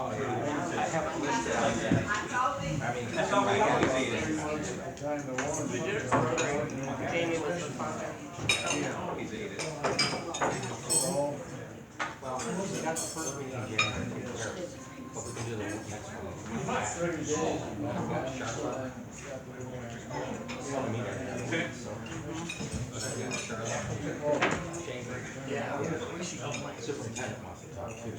Oh, yeah. I have it listed on there. I mean, that's all I got. Jamie was the father. He's ate it. Well, we got the first meeting in January. But we can do the next one. 30 days. Charlotte. Superintendent wants to talk too.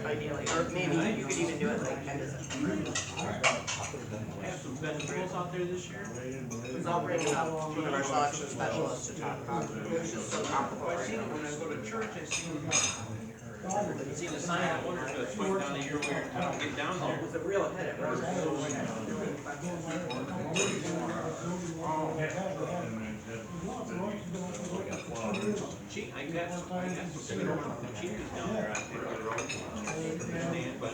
Ideally, or maybe you could even do it like end of September. Have some vegetables out there this year? Because I'll bring up one of our selection specialists to talk about it, which is so topical I right seen it now. when I go to church, I see the sign, I wonder if it's swing down the year where you're town, get down there. With a real hit it, right? Cheap, I got some cheapies down there out there. Understand, but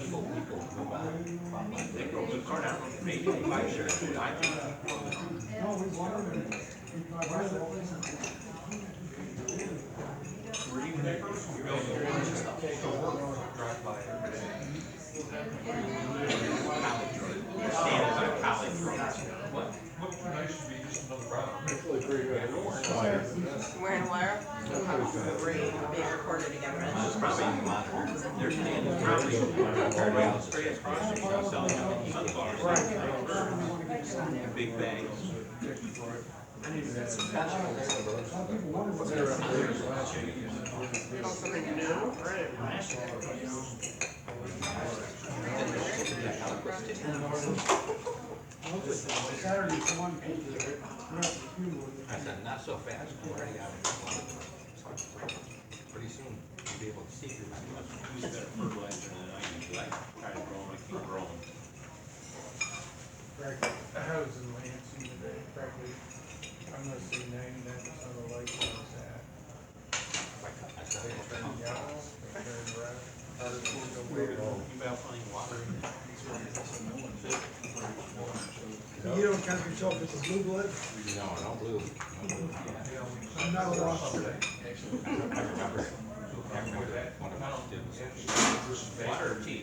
they grow good corn out, maybe 5 shares, I think. Were you there? Drive by every day. Stand as a college road. What? What nice to be just another round. Wearing a wire? Great, being recorded again, It's right? probably monitored. They're standing probably straight across the street selling sunflowers. Big bags. Oh, something new? Right. I said, not so fast. I'm already out of it. Pretty soon, you'll be able to see through my Use better fertilizer than I use, I try to grow them, I keep growing. I was in Lansing today, probably, I'm gonna say 99% of the lights on is at. I said, Turn yellow, they turn red. You about finding water in there? You don't count yourself as a blue blood? no blue. I'm not a lost. I remember one of my students. Water or tea?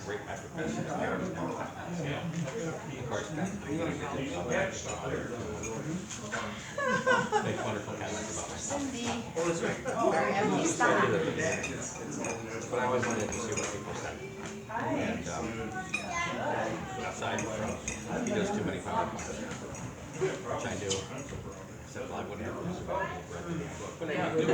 Great hypertension. Of course, make wonderful comments about myself. Very empty stomach. But I always wanted to see what people said. And aside from, he does too many PowerPoints, which I do. Except I wouldn't have this about me. But I do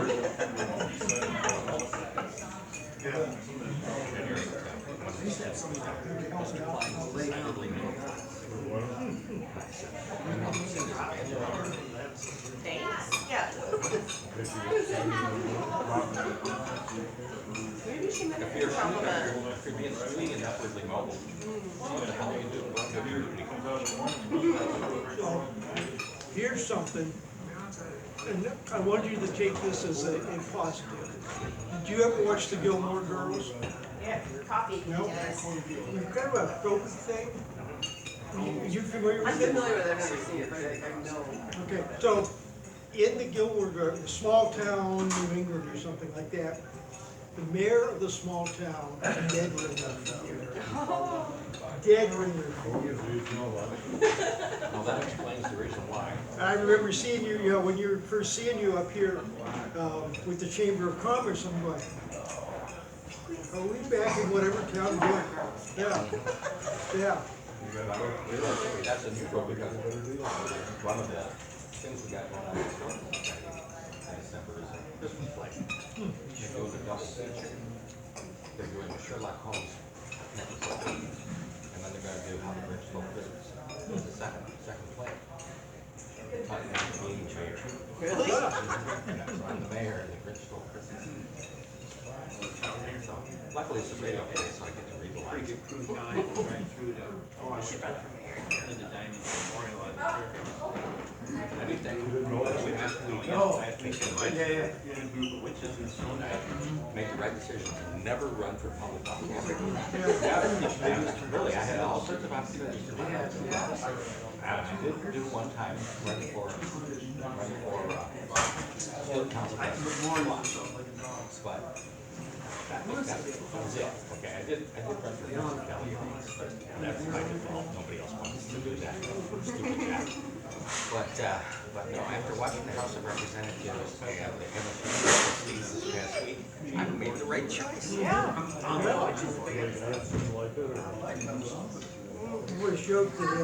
Thanks. Yeah. Maybe she meant If a you're compliment. if you're being sweet and upwardly mobile, what the hell are you doing? Here's something, and I want you to take this as a positive. Did you ever watch the Gilmore Girls? Yeah, coffee. No? Yes. You've kind of a filthy thing. You familiar I'm with it? familiar with it, I've never seen it, but I know. Okay, so in the Gilmore Girls, a small town, New England or something like that, the mayor of the small town, dead ringer. Dead ringer. Well, that explains the reason why. I remember seeing you, when you were first seeing you up here with the Chamber of Commerce, I'm like, are we back in whatever town we're in? Yeah. That's a new program. One of the things we got going on in December is a Christmas flight. They're doing a double feature. They're doing a Sherlock Holmes episode, and then they're gonna do How the Grinch Stole Christmas. It's the second play. Talking about being mayor. Really? And that's on the mayor and the Grinch Stole Christmas. So, luckily it's a radio place, so I get to read a lot. Pretty good cruise line, right through to, Oh, I should run from here. to the Diamond Memorial on the church. I did that. Last weekend, in a group of witches and so on. Make the right decision to never run for public office. Really, I had all sorts of opportunities to run. I did do one time running for council president. But that was it. Okay, I did run for municipality once, but that's my default. Nobody else wants to do that. Stupid that. But no, after watching the House of Representatives and the MSP this past week, I made the right choice. I always joke that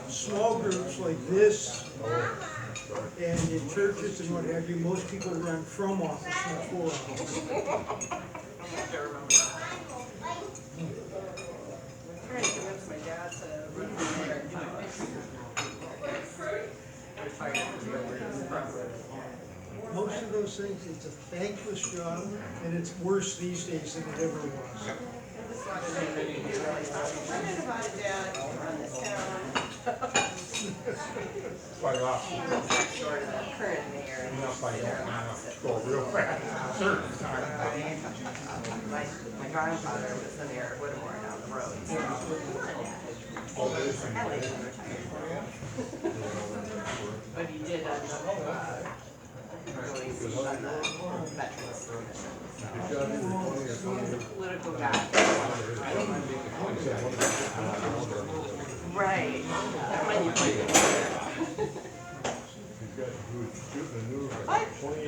in small groups like this and in churches and what have you, most people run from office, not for office. Trying to convince my dad to run for mayor. Most of those things, it's a thankless job, and it's worse these days than it ever was. Running about it, Dad, to run this town. Quite often, Next door to the current mayor. enough like that, now, go real fast, certain times. My grandfather was the mayor of Whittemore down the road. He said, "Come on, Dad." I like him retired. But he did end up, really on the Veterans Commission. Political guy. Right. That might be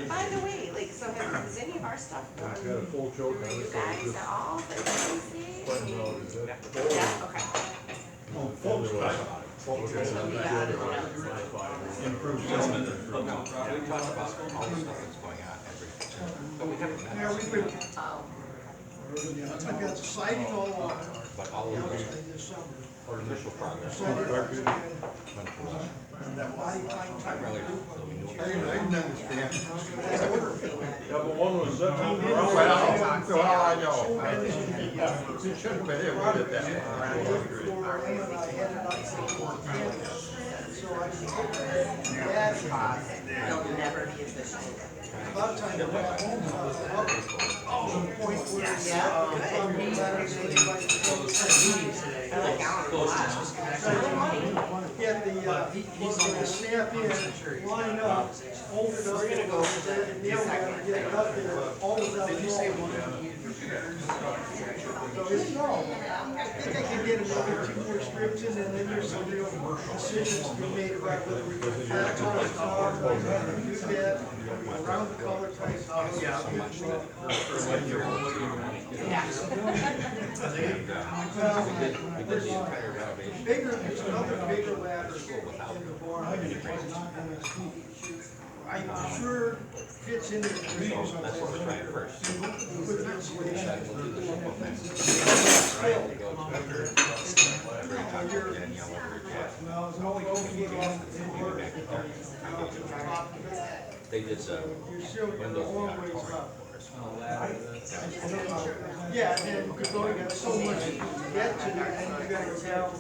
by the way, like, so has any of our stuff gone to Got a full choke on you this, guys at all? Like, so yeah, okay. So we got it. improved But no, we talked about all the stuff that's going on but we haven't Yeah, met. we've been, I've got siding all along, But all of the this summer. our initial progress. Siding, I really do. So we knew I can understand. and Yeah, but one was, well, I know. It should have been it, we did that. That's boss. They'll never be efficient. about time to wrap home, to the point where. Yeah, good. I like Alan a lot. Get the snap in, line up, hold it up, and nail gun, get it up there, all without. So it's, I think I can get another 2 more strips in, and then there's some real decisions to be made about whether we go back on the top, or whether we do that, around the color type. We did the entire renovation. Bigger, there's another bigger ladder in the barn. I'm sure fits into the So trees. that's what we're trying first. With the insulation. We'll do the football thing. Trying to go to every time You're- again, you know, whether it's at Well, it's only going to get off the timber. They did You're still a windows in the long ways auditorium up. for us. Yeah, and you've only got so much to get to, and you gotta go down,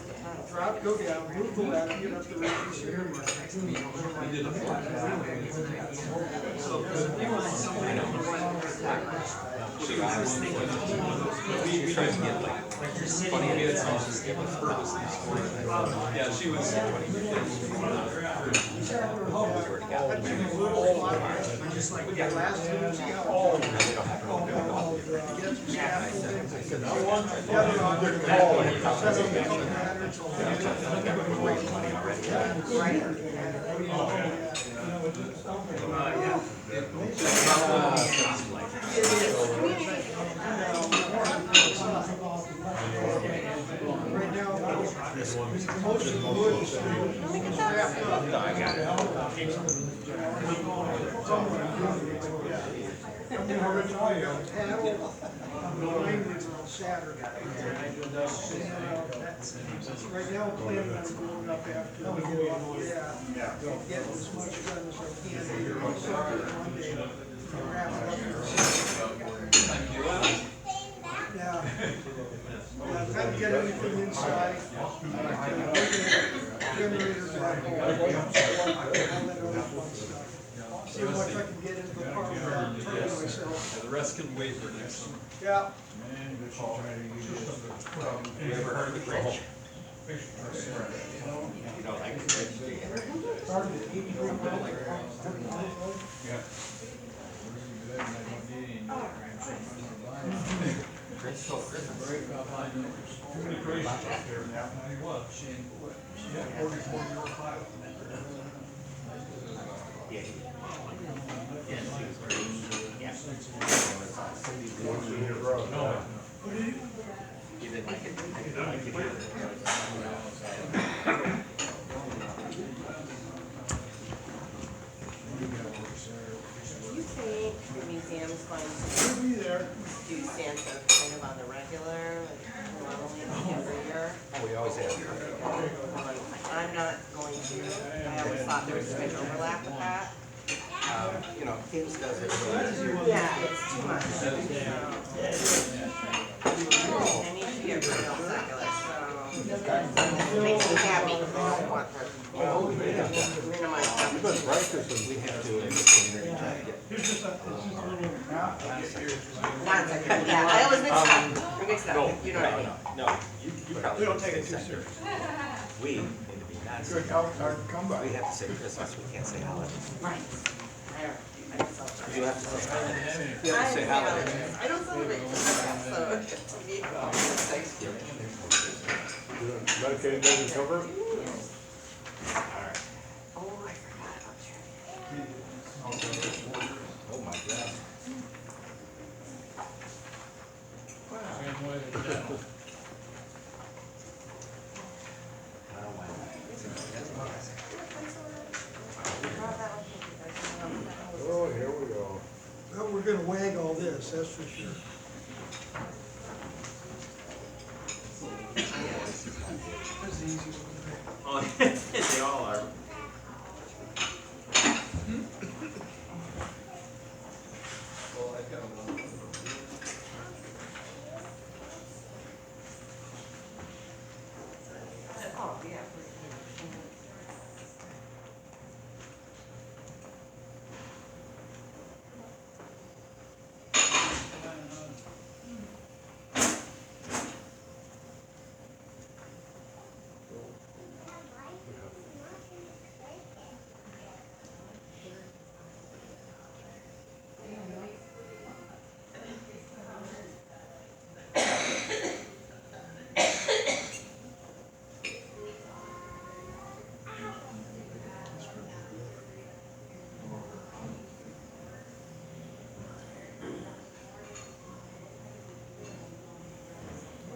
drop, go down, move the ladder, get up the ramp. We did a flat. She was trying to get like 20 minutes. It was her. Yeah, she was 20 minutes. We were together. Just like the last two, see how. Now they don't have to go down all the different. Get some scaffolding. I said, no, The other one, set up the color ladders. I got great money already. Right now, most of the wood is wrapped up. No, I got it. Panel, the line was on Saturday. Right now, I'm planning on going up after, getting as much done as I can. Maybe I'll start on Monday, wrap it up. Time to get everything inside. Generator back home. All that other fun stuff. See how much I can get into the car without turning myself. The rest can wait for next summer. Yeah. You ever heard of the Grinch? You don't like the Grinch, do you? Grinch stole Christmas. Too many crazy out there now. What? She had 44-year-old pilot. Yeah. Yeah, she was great. Yeah. You didn't like it? I didn't like it either. Do you think the museum's going to Be there. do Santa kind of on the regular, like normally every year? Oh, we always have. I'm not going to, I always thought there was too much overlap with that. You know, Kings does it. Yeah, it's too much. I need to be a real secular, so it makes me happy. I don't want to minimize Because competition. righteously, we have to, in this community, try to get. Non-secular, yeah, I always mix it up. I mix it up, you know what I mean? No, you probably. We don't take it too serious. We need to be Good, non-secular. hard to come by. We have to say Christmas, we can't say holiday. Right. You have to say holiday. We I have to say holiday. I don't celebrate Christmas, so to me, it's Thanksgiving. Medicaid doesn't cover it? Alright. Oh, I forgot about charity. Oh my God. Same way as that. Oh, here we go. Well, we're gonna wag all this, that's for sure. That's the easy one. Oh, they all are. Well, I've got one. Oh, yeah.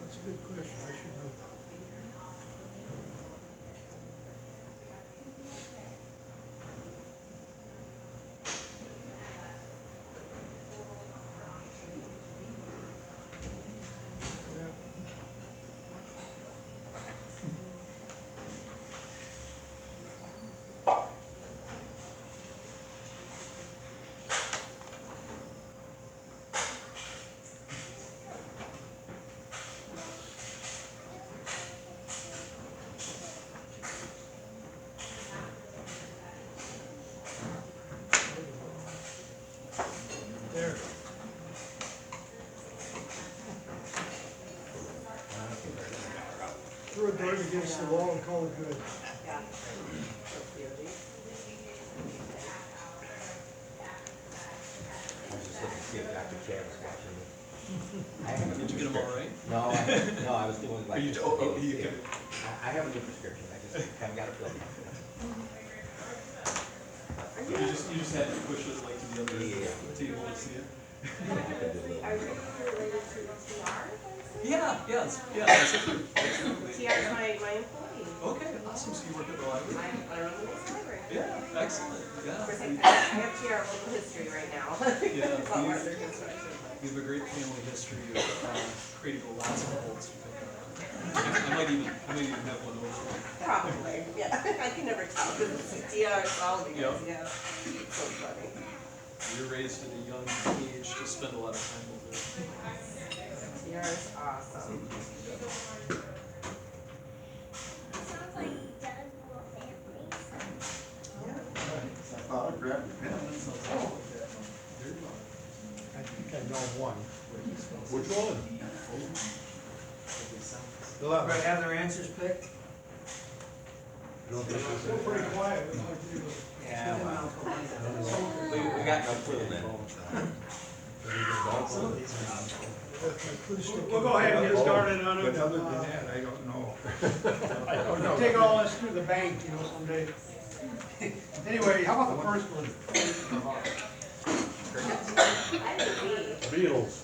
That's a good question, I should know. Yeah. There. Throw a dart against the wall and call it good. Yeah. That's beauty. I was just looking to see if Dr. Chad was watching me. I have a new Did you get them all prescription. right? No, I was doing like. Are you- you yeah. can- I have a new prescription, I just haven't got it filled yet. You just had to push it like to the other table to see it. Are you related to TR? Yeah, yes, yeah, absolutely. TR is my employee. Okay, awesome, so you work at the library? I run the Mason Library. Yeah, excellent, Of yeah. course, I have TR local history right now. Yeah, About Martin construction. We have a great family history of creating lots of bolts. I might even have one over. Probably, yeah. I can never tell because it's TR solving it, Yep. yeah. So funny. We were raised at a young age to spend a lot of time over there. TR is awesome. have one. Which one? Everybody have their answers picked? Still pretty quiet. Yeah, well, we got no clue then. We'll go ahead and get started on But it. other than that, I don't know. I don't know. Take all this through the bank, you know, someday. Anyway, how about the first one? Beatles.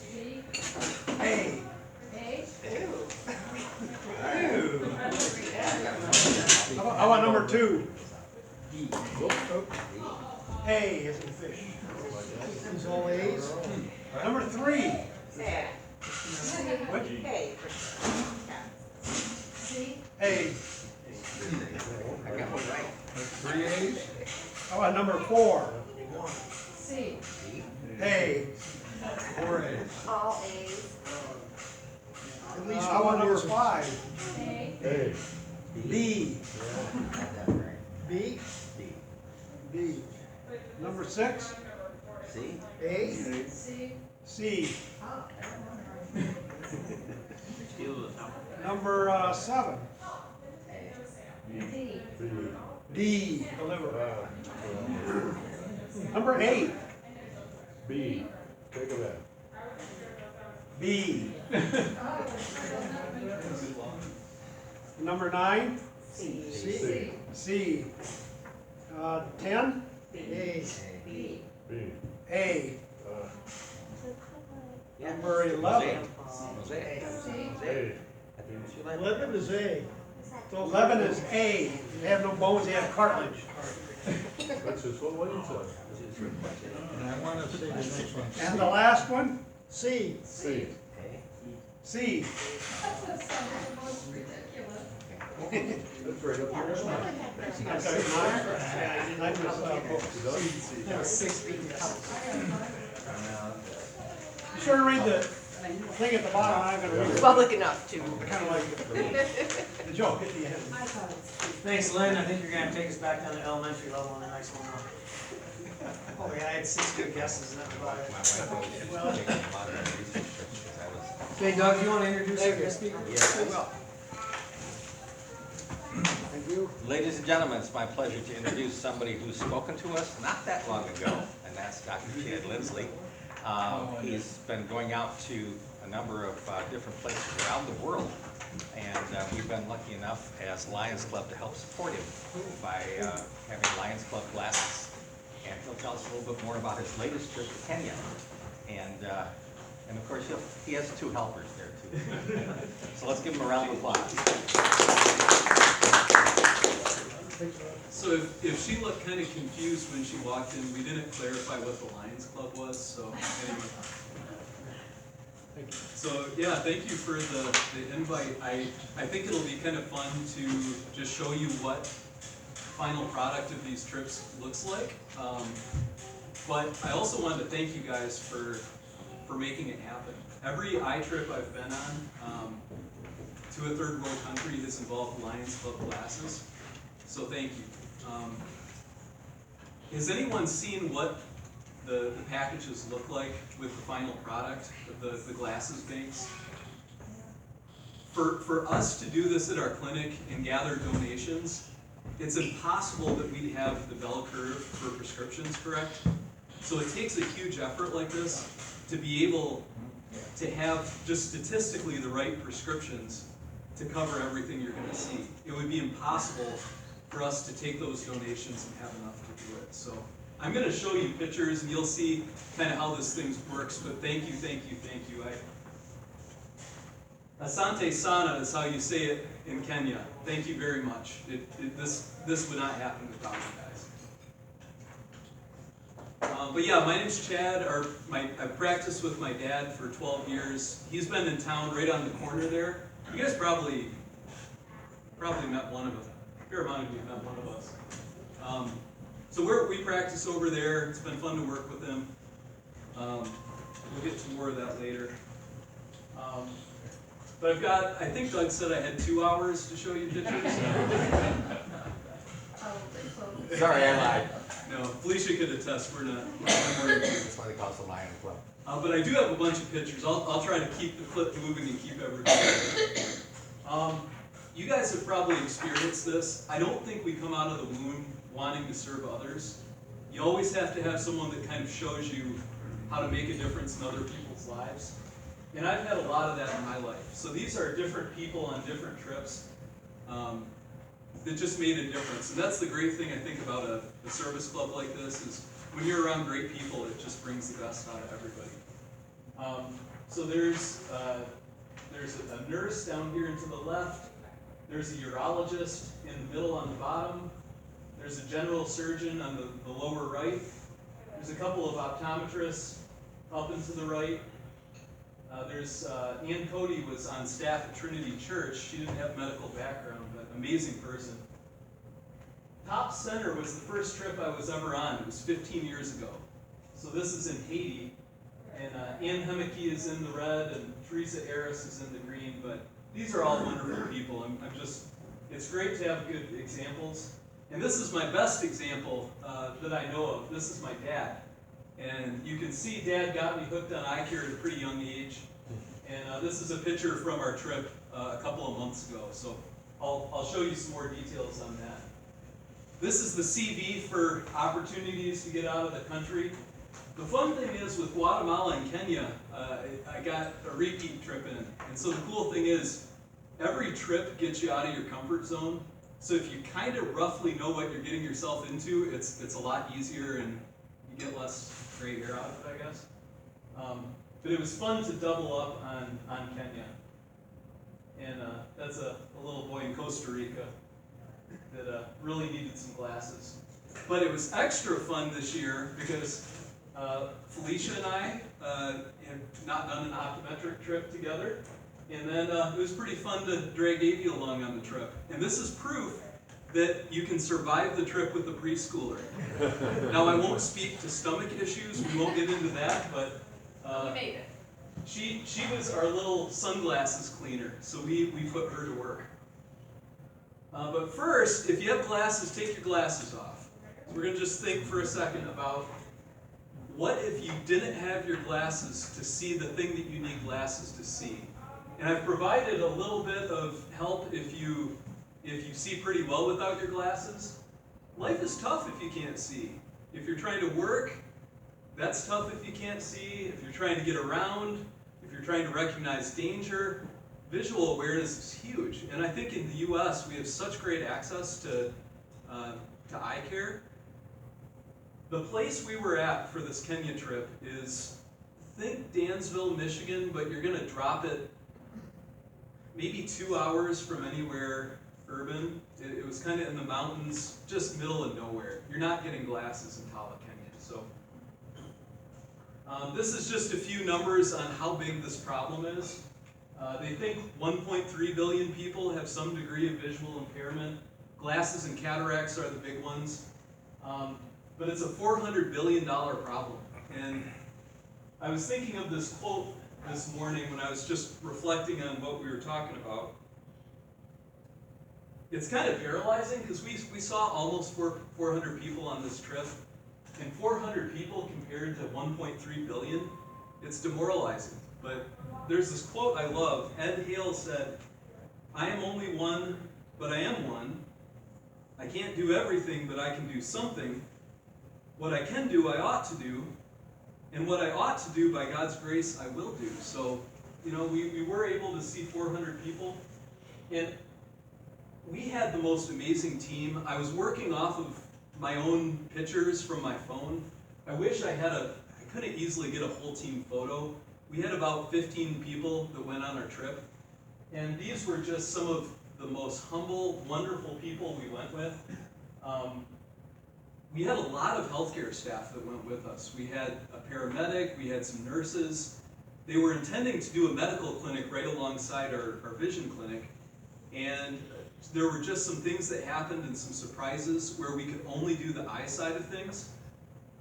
A. How about number 2? A is in fish. Is all A's? Number 3. What? A. I got one right. 3 A's? How about number 4? C. A. 4 A's. All A's. At least how about number 5? Hey. B. B? B. B. Number 6? C? A. C. C. Deal with it now. Number 7? D. D. The liver. Number 8? B. Take a that. B. Number 9? C. C. C. 10? A. B. B. A. Yeah. Number 11. Mosaic. Mosaic. Hey. I think it's your last. 11 is A. 11 is A. They have no bones, they have cartilage. That's just what Wayne said. And I wanna say the next one. And the last one? C. C. C. That's right up there. I'm sorry, 9? Yeah, 9 was Be sure to read the thing at the bottom, I'm gonna read it. Public enough to. I kinda like the joke at the end. Thanks, Lynn. I think you're gonna take us back down to elementary level on the next one. Oh, yeah, I had 6 good guesses, and that's about it. My wife always taking a lot of research trips because I was. Okay, Doug, you wanna introduce our guest speaker? Yes, I will. Thank you. Ladies and gentlemen, it's my pleasure to introduce somebody who's spoken to us not that long ago, and that's Dr. Chad Lindsley. He's been going out to a number of different places around the world, and we've been lucky enough as Lions Club to help support him by having Lions Club glasses. And he'll tell us a little bit more about his latest trip to Kenya. And of course, he has 2 helpers there too. So let's give him a round of applause. So if she looked kind of confused when she walked in, we didn't clarify what the Lions Club was, so anyway. So, yeah, thank you for the invite. I think it'll be kind of fun to just show you what final product of these trips looks like. But I also wanted to thank you guys for making it happen. Every I-Trip I've been on to a third world country has involved Lions Club glasses. So thank you. Has anyone seen what the packages look like with the final product of the glasses banks? For us to do this at our clinic and gather donations, it's impossible that we'd have the bell curve for prescriptions correct. So it takes a huge effort like this to be able to have just statistically the right prescriptions to cover everything you're going to see. It would be impossible for us to take those donations and have enough to do it. So I'm going to show you pictures and you'll see kind of how this thing works, but thank you. Asante sana is how you say it in Kenya. Thank you very much. This would not happen without you guys. But yeah, my name's Chad. I've practiced with my dad for 12 years. He's been in town right on the corner there. You guys probably met one of us. A fair amount of you met one of us. So we practice over there. It's been fun to work with him. We'll get to more of that later. But I think Doug said I had 2 hours to show you pictures. Sorry, I lied. No, Felicia could attest, we're not. That's why they call us the Lions Club. But I do have a bunch of pictures. I'll try to keep the clip moving and keep everything. You guys have probably experienced this. I don't think we come out of the womb wanting to serve others. You always have to have someone that kind of shows you how to make a difference in other people's lives. And I've had a lot of that in my life. So these are different people on different trips that just made a difference. And that's the great thing I think about a service club like this is when you're around great people, it just brings the best out of everybody. So there's a nurse down here and to the left. There's a urologist in the middle on the bottom. There's a general surgeon on the lower right. There's a couple of optometrists up and to the right. There's Ann Cody was on staff at Trinity Church. She didn't have a medical background, but amazing person. Top center was the first trip I was ever on. It was 15 years ago. So this is in Haiti. And Ann Hemeke is in the red, and Teresa Harris is in the green. But these are all wonderful people. It's great to have good examples. And this is my best example that I know of. This is my dad. And you can see Dad got me hooked on eye care at a pretty young age. And this is a picture from our trip a couple of months ago. So I'll show you some more details on that. This is the CV for opportunities to get out of the country. The fun thing is with Guatemala and Kenya, I got a repeat trip in. And so the cool thing is every trip gets you out of your comfort zone. So if you kind of roughly know what you're getting yourself into, it's a lot easier and you get less gray hair out of it, I guess. But it was fun to double up on Kenya. And that's a little boy in Costa Rica that really needed some glasses. But it was extra fun this year because Felicia and I had not done an optometric trip together. And then it was pretty fun to drag Davey along on the trip. And this is proof that you can survive the trip with a preschooler. Now, I won't speak to stomach issues. We won't get into that, but You made it. she was our little sunglasses cleaner, so we put her to work. But first, if you have glasses, take your glasses off. So we're going to just think for a second about what if you didn't have your glasses to see the thing that you need glasses to see. And I've provided a little bit of help if you see pretty well without your glasses. Life is tough if you can't see. If you're trying to work, that's tough if you can't see. If you're trying to get around, if you're trying to recognize danger, visual awareness is huge. And I think in the U.S. we have such great access to eye care. The place we were at for this Kenya trip is, think Dansville, Michigan, but you're going to drop it maybe 2 hours from anywhere urban. It was kind of in the mountains, just middle of nowhere. You're not getting glasses in Tala, Kenya. So this is just a few numbers on how big this problem is. They think 1.3 billion people have some degree of visual impairment. Glasses and cataracts are the big ones. But it's a $400 billion problem. And I was thinking of this quote this morning when I was just reflecting on what we were talking about. It's kind of paralyzing because we saw almost 400 people on this trip. And 400 people compared to 1.3 billion, it's demoralizing. But there's this quote I love. Ed Hale said, "I am only one, but I am one. I can't do everything, but I can do something. What I can do, I ought to do. And what I ought to do, by God's grace, I will do." So, we were able to see 400 people. And we had the most amazing team. I was working off of my own pictures from my phone. I wish I couldn't easily get a whole team photo. We had about 15 people that went on our trip. And these were just some of the most humble, wonderful people we went with. We had a lot of healthcare staff that went with us. We had a paramedic, we had some nurses. They were intending to do a medical clinic right alongside our vision clinic. And there were just some things that happened and some surprises where we could only do the eye side of things.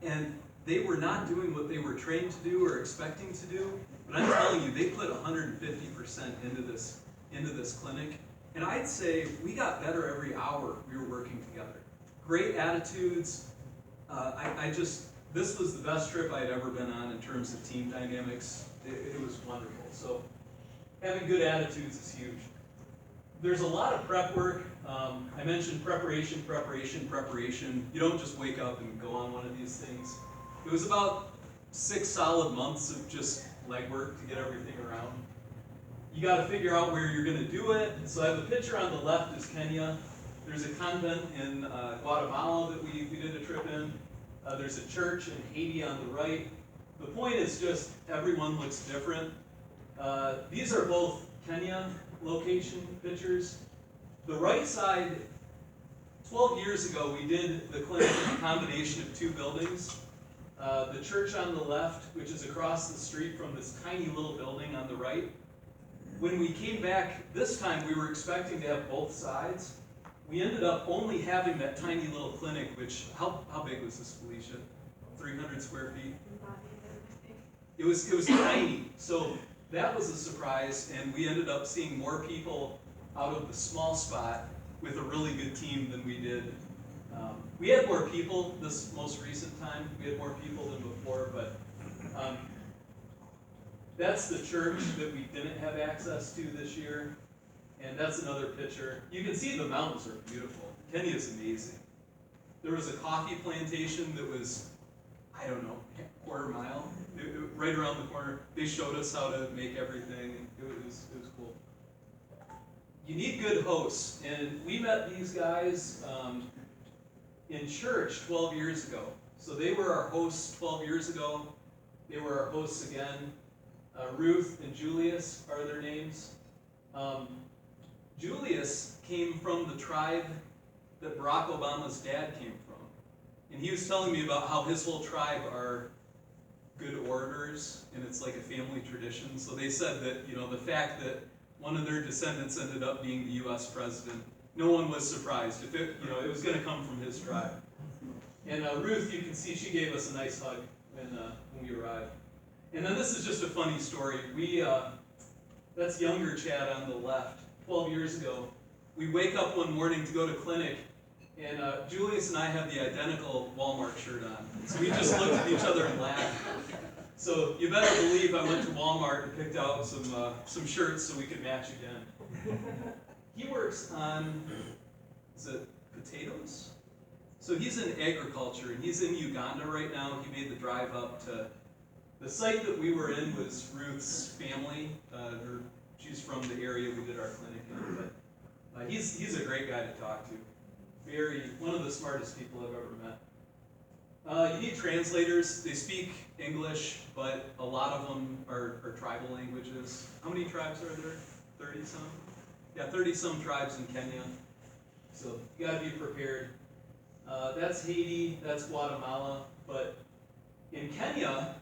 And they were not doing what they were trained to do or expecting to do. But I'm telling you, they put 150% into this clinic. And I'd say we got better every hour we were working together. Great attitudes. this was the best trip I had ever been on in terms of team dynamics. It was wonderful. So having good attitudes is huge. There's a lot of prep work. I mentioned preparation, preparation, preparation. You don't just wake up and go on one of these things. It was about 6 solid months of just legwork to get everything around. You got to figure out where you're going to do it. So I have a picture on the left is Kenya. There's a convent in Guatemala that we did a trip in. There's a church in Haiti on the right. The point is just everyone looks different. These are both Kenya location pictures. The right side, 12 years ago, we did the clinic in a combination of 2 buildings. The church on the left, which is across the street from this tiny little building on the right. When we came back this time, we were expecting to have both sides. We ended up only having that tiny little clinic, which, how big was this, Felicia? 300 square feet? It was tiny. So that was a surprise, and we ended up seeing more people out of the small spot with a really good team than we did. We had more people this most recent time. We had more people than before, but that's the church that we didn't have access to this year. And that's another picture. You can see the mountains are beautiful. Kenya is amazing. There was a coffee plantation that was, I don't know, a quarter mile, right around the corner. They showed us how to make everything. It was cool. You need good hosts. And we met these guys in church 12 years ago. So they were our hosts 12 years ago. They were our hosts again. Ruth and Julius are their names. Julius came from the tribe that Barack Obama's dad came from. And he was telling me about how his whole tribe are good orators, and it's like a family tradition. So they said that, the fact that one of their descendants ended up being the U.S. president, no one was surprised. If it was going to come from his tribe. And Ruth, you can see she gave us a nice hug when we arrived. And then this is just a funny story. That's younger Chad on the left. 12 years ago, we wake up one morning to go to clinic, and Julius and I have the identical Walmart shirt on. So we just looked at each other and laughed. So you better believe I went to Walmart and picked out some shirts so we could match again. He works on, is it potatoes? So he's in agriculture, and he's in Uganda right now. He made the drive up to, the site that we were in was Ruth's family. She's from the area we did our clinic in, but he's a great guy to talk to. One of the smartest people I've ever met. You need translators. They speak English, but a lot of them are tribal languages. How many tribes are there? 30-some? Yeah, 30-some tribes in Kenya. So you gotta be prepared. That's Haiti, that's Guatemala, but in Kenya,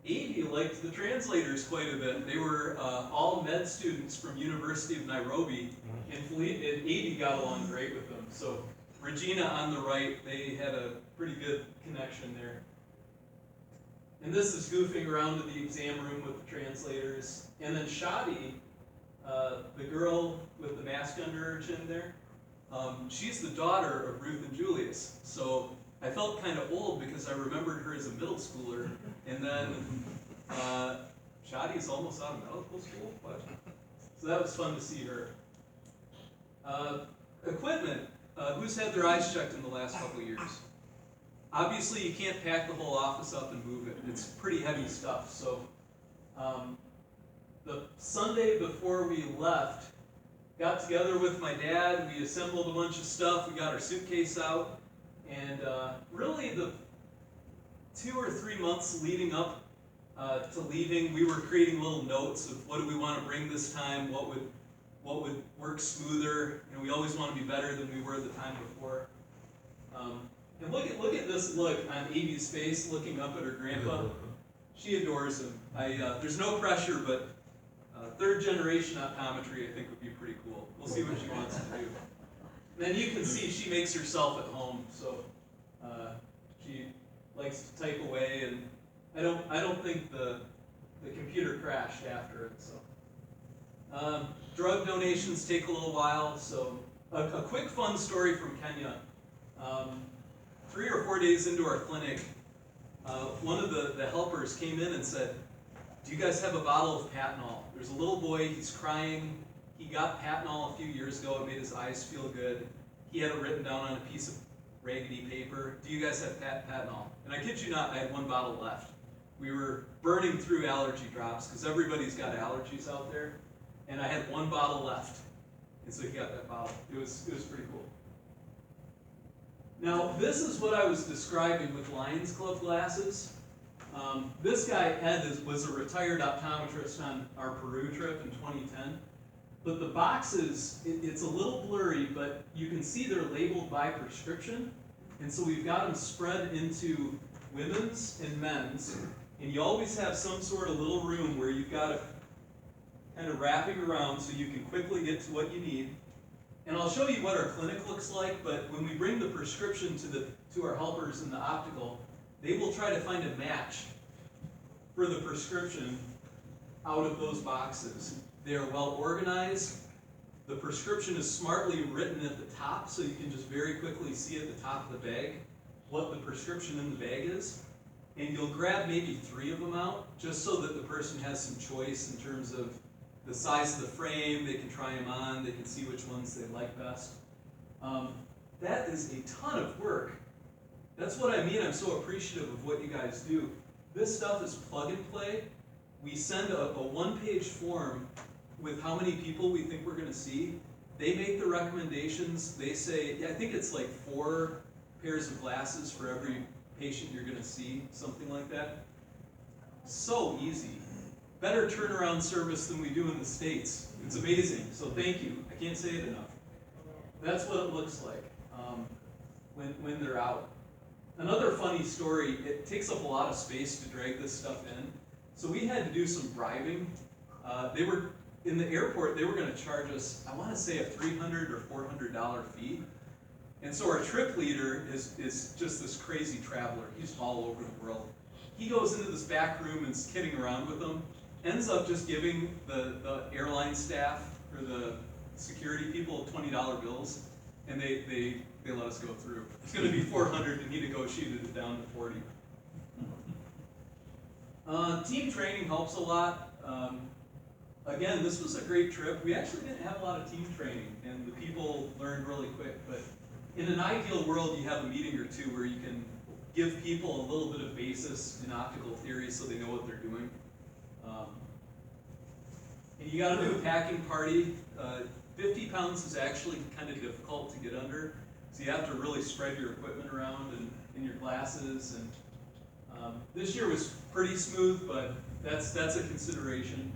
Avi liked the translators quite a bit. They were all med students from University of Nairobi, and Avi got along great with them. So Regina on the right, they had a pretty good connection there. And this is goofing around in the exam room with the translators. And then Shadi, the girl with the mask under her chin there, she's the daughter of Ruth and Julius. So I felt kind of old because I remembered her as a middle schooler, and then Shadi's almost out of medical school, so that was fun to see her. Equipment, who's had their eyes checked in the last couple of years? Obviously you can't pack the whole office up and move it. It's pretty heavy stuff, so the Sunday before we left, got together with my dad, we assembled a bunch of stuff, we got our suitcase out. And really the 2 or 3 months leading up to leaving, we were creating little notes of what do we want to bring this time, what would work smoother. We always want to be better than we were the time before. And look at this look on Avi's face, looking up at her grandpa. She adores him. There's no pressure, but 3rd generation optometry I think would be pretty cool. We'll see what she wants to do. Then you can see she makes herself at home, so she likes to type away, and I don't think the computer crashed after it. So drug donations take a little while. So a quick fun story from Kenya. 3 or 4 days into our clinic, one of the helpers came in and said, "Do you guys have a bottle of Patanol?" There's a little boy, he's crying. He got Patanol a few years ago. It made his eyes feel good. He had it written down on a piece of raggedy paper. "Do you guys have Patanol?" And I kid you not, I had one bottle left. We were burning through allergy drops because everybody's got allergies out there. And I had one bottle left. And so he got that bottle. It was pretty cool. Now, this is what I was describing with Lions Club glasses. This guy, Ed, was a retired optometrist on our Peru trip in 2010. But the boxes, it's a little blurry, but you can see they're labeled by prescription. And so we've got them spread into women's and men's. And you always have some sort of little room where you've got it kind of wrapping around so you can quickly get to what you need. And I'll show you what our clinic looks like, but when we bring the prescription to our helpers in the optical, they will try to find a match for the prescription out of those boxes. They are well organized. The prescription is smartly written at the top, so you can just very quickly see at the top of the bag what the prescription in the bag is. And you'll grab maybe 3 of them out, just so that the person has some choice in terms of the size of the frame. They can try them on, they can see which ones they like best. That is a ton of work. That's what I mean, I'm so appreciative of what you guys do. This stuff is plug and play. We send a one-page form with how many people we think we're going to see. They make the recommendations. They say, yeah, I think it's like 4 pairs of glasses for every patient you're going to see, something like that. So easy. Better turnaround service than we do in the States. It's amazing, so thank you. I can't say it enough. That's what it looks like when they're out. Another funny story, it takes up a lot of space to drag this stuff in. So we had to do some bribing. They were, in the airport, they were going to charge us, I want to say, a $300 or $400 fee. And so our trip leader is just this crazy traveler. He's all over the world. He goes into this back room and is kidding around with them, ends up just giving the airline staff or the security people $20 bills, and they let us go through. It's going to be $400, and he negotiated it down to $40. Team training helps a lot. Again, this was a great trip. We actually didn't have a lot of team training, and the people learned really quick. But in an ideal world, you have a meeting or two where you can give people a little bit of basis in optical theory so they know what they're doing. And you got to do a packing party. 50 pounds is actually kind of difficult to get under, so you have to really spread your equipment around and your glasses. And this year was pretty smooth, but that's a consideration.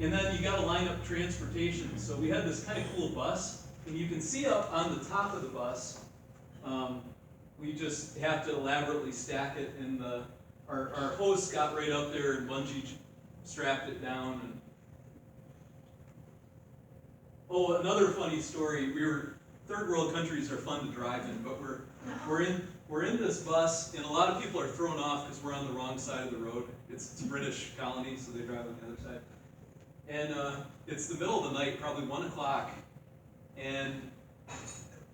And then you got to line up transportation. So we had this kind of cool bus, and you can see up on the top of the bus. We just have to elaborately stack it in our host got right up there and bungee strapped it down. And oh, another funny story. Third world countries are fun to drive in, but we're in this bus, and a lot of people are thrown off because we're on the wrong side of the road. It's a British colony, so they drive on the other side. And it's the middle of the night, probably 1 o'clock, and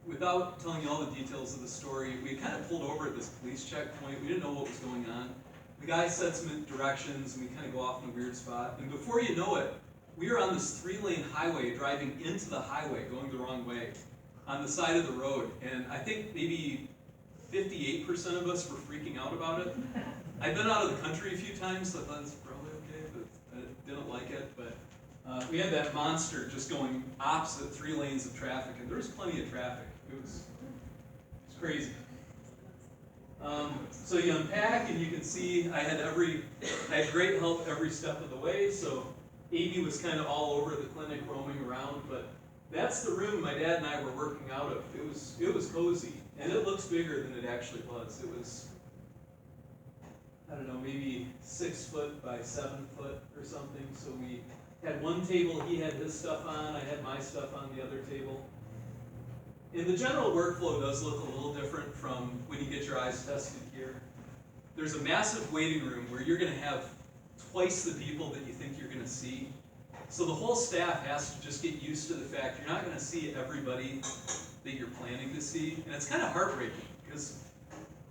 without telling you all the details of the story, we kind of pulled over at this police checkpoint. We didn't know what was going on. The guy said some directions, and we kind of go off in a weird spot. And before you know it, we were on this 3-lane highway, driving into the highway, going the wrong way, on the side of the road. And I think maybe 58% of us were freaking out about it. I've been out of the country a few times, so I thought it's probably okay, but I didn't like it. But we had that monster just going opposite 3 lanes of traffic, and there was plenty of traffic. It was crazy. So you unpack, and you can see I had great help every step of the way. So Amy was kind of all over the clinic, roaming around. But that's the room my dad and I were working out of. It was cozy, and it looks bigger than it actually was. It was, I don't know, maybe 6 foot by 7 foot or something. So we had one table, he had his stuff on, I had my stuff on the other table. And the general workflow does look a little different from when you get your eyes tested here. There's a massive waiting room where you're going to have twice the people that you think you're going to see. So the whole staff has to just get used to the fact you're not going to see everybody that you're planning to see. And it's kind of heartbreaking because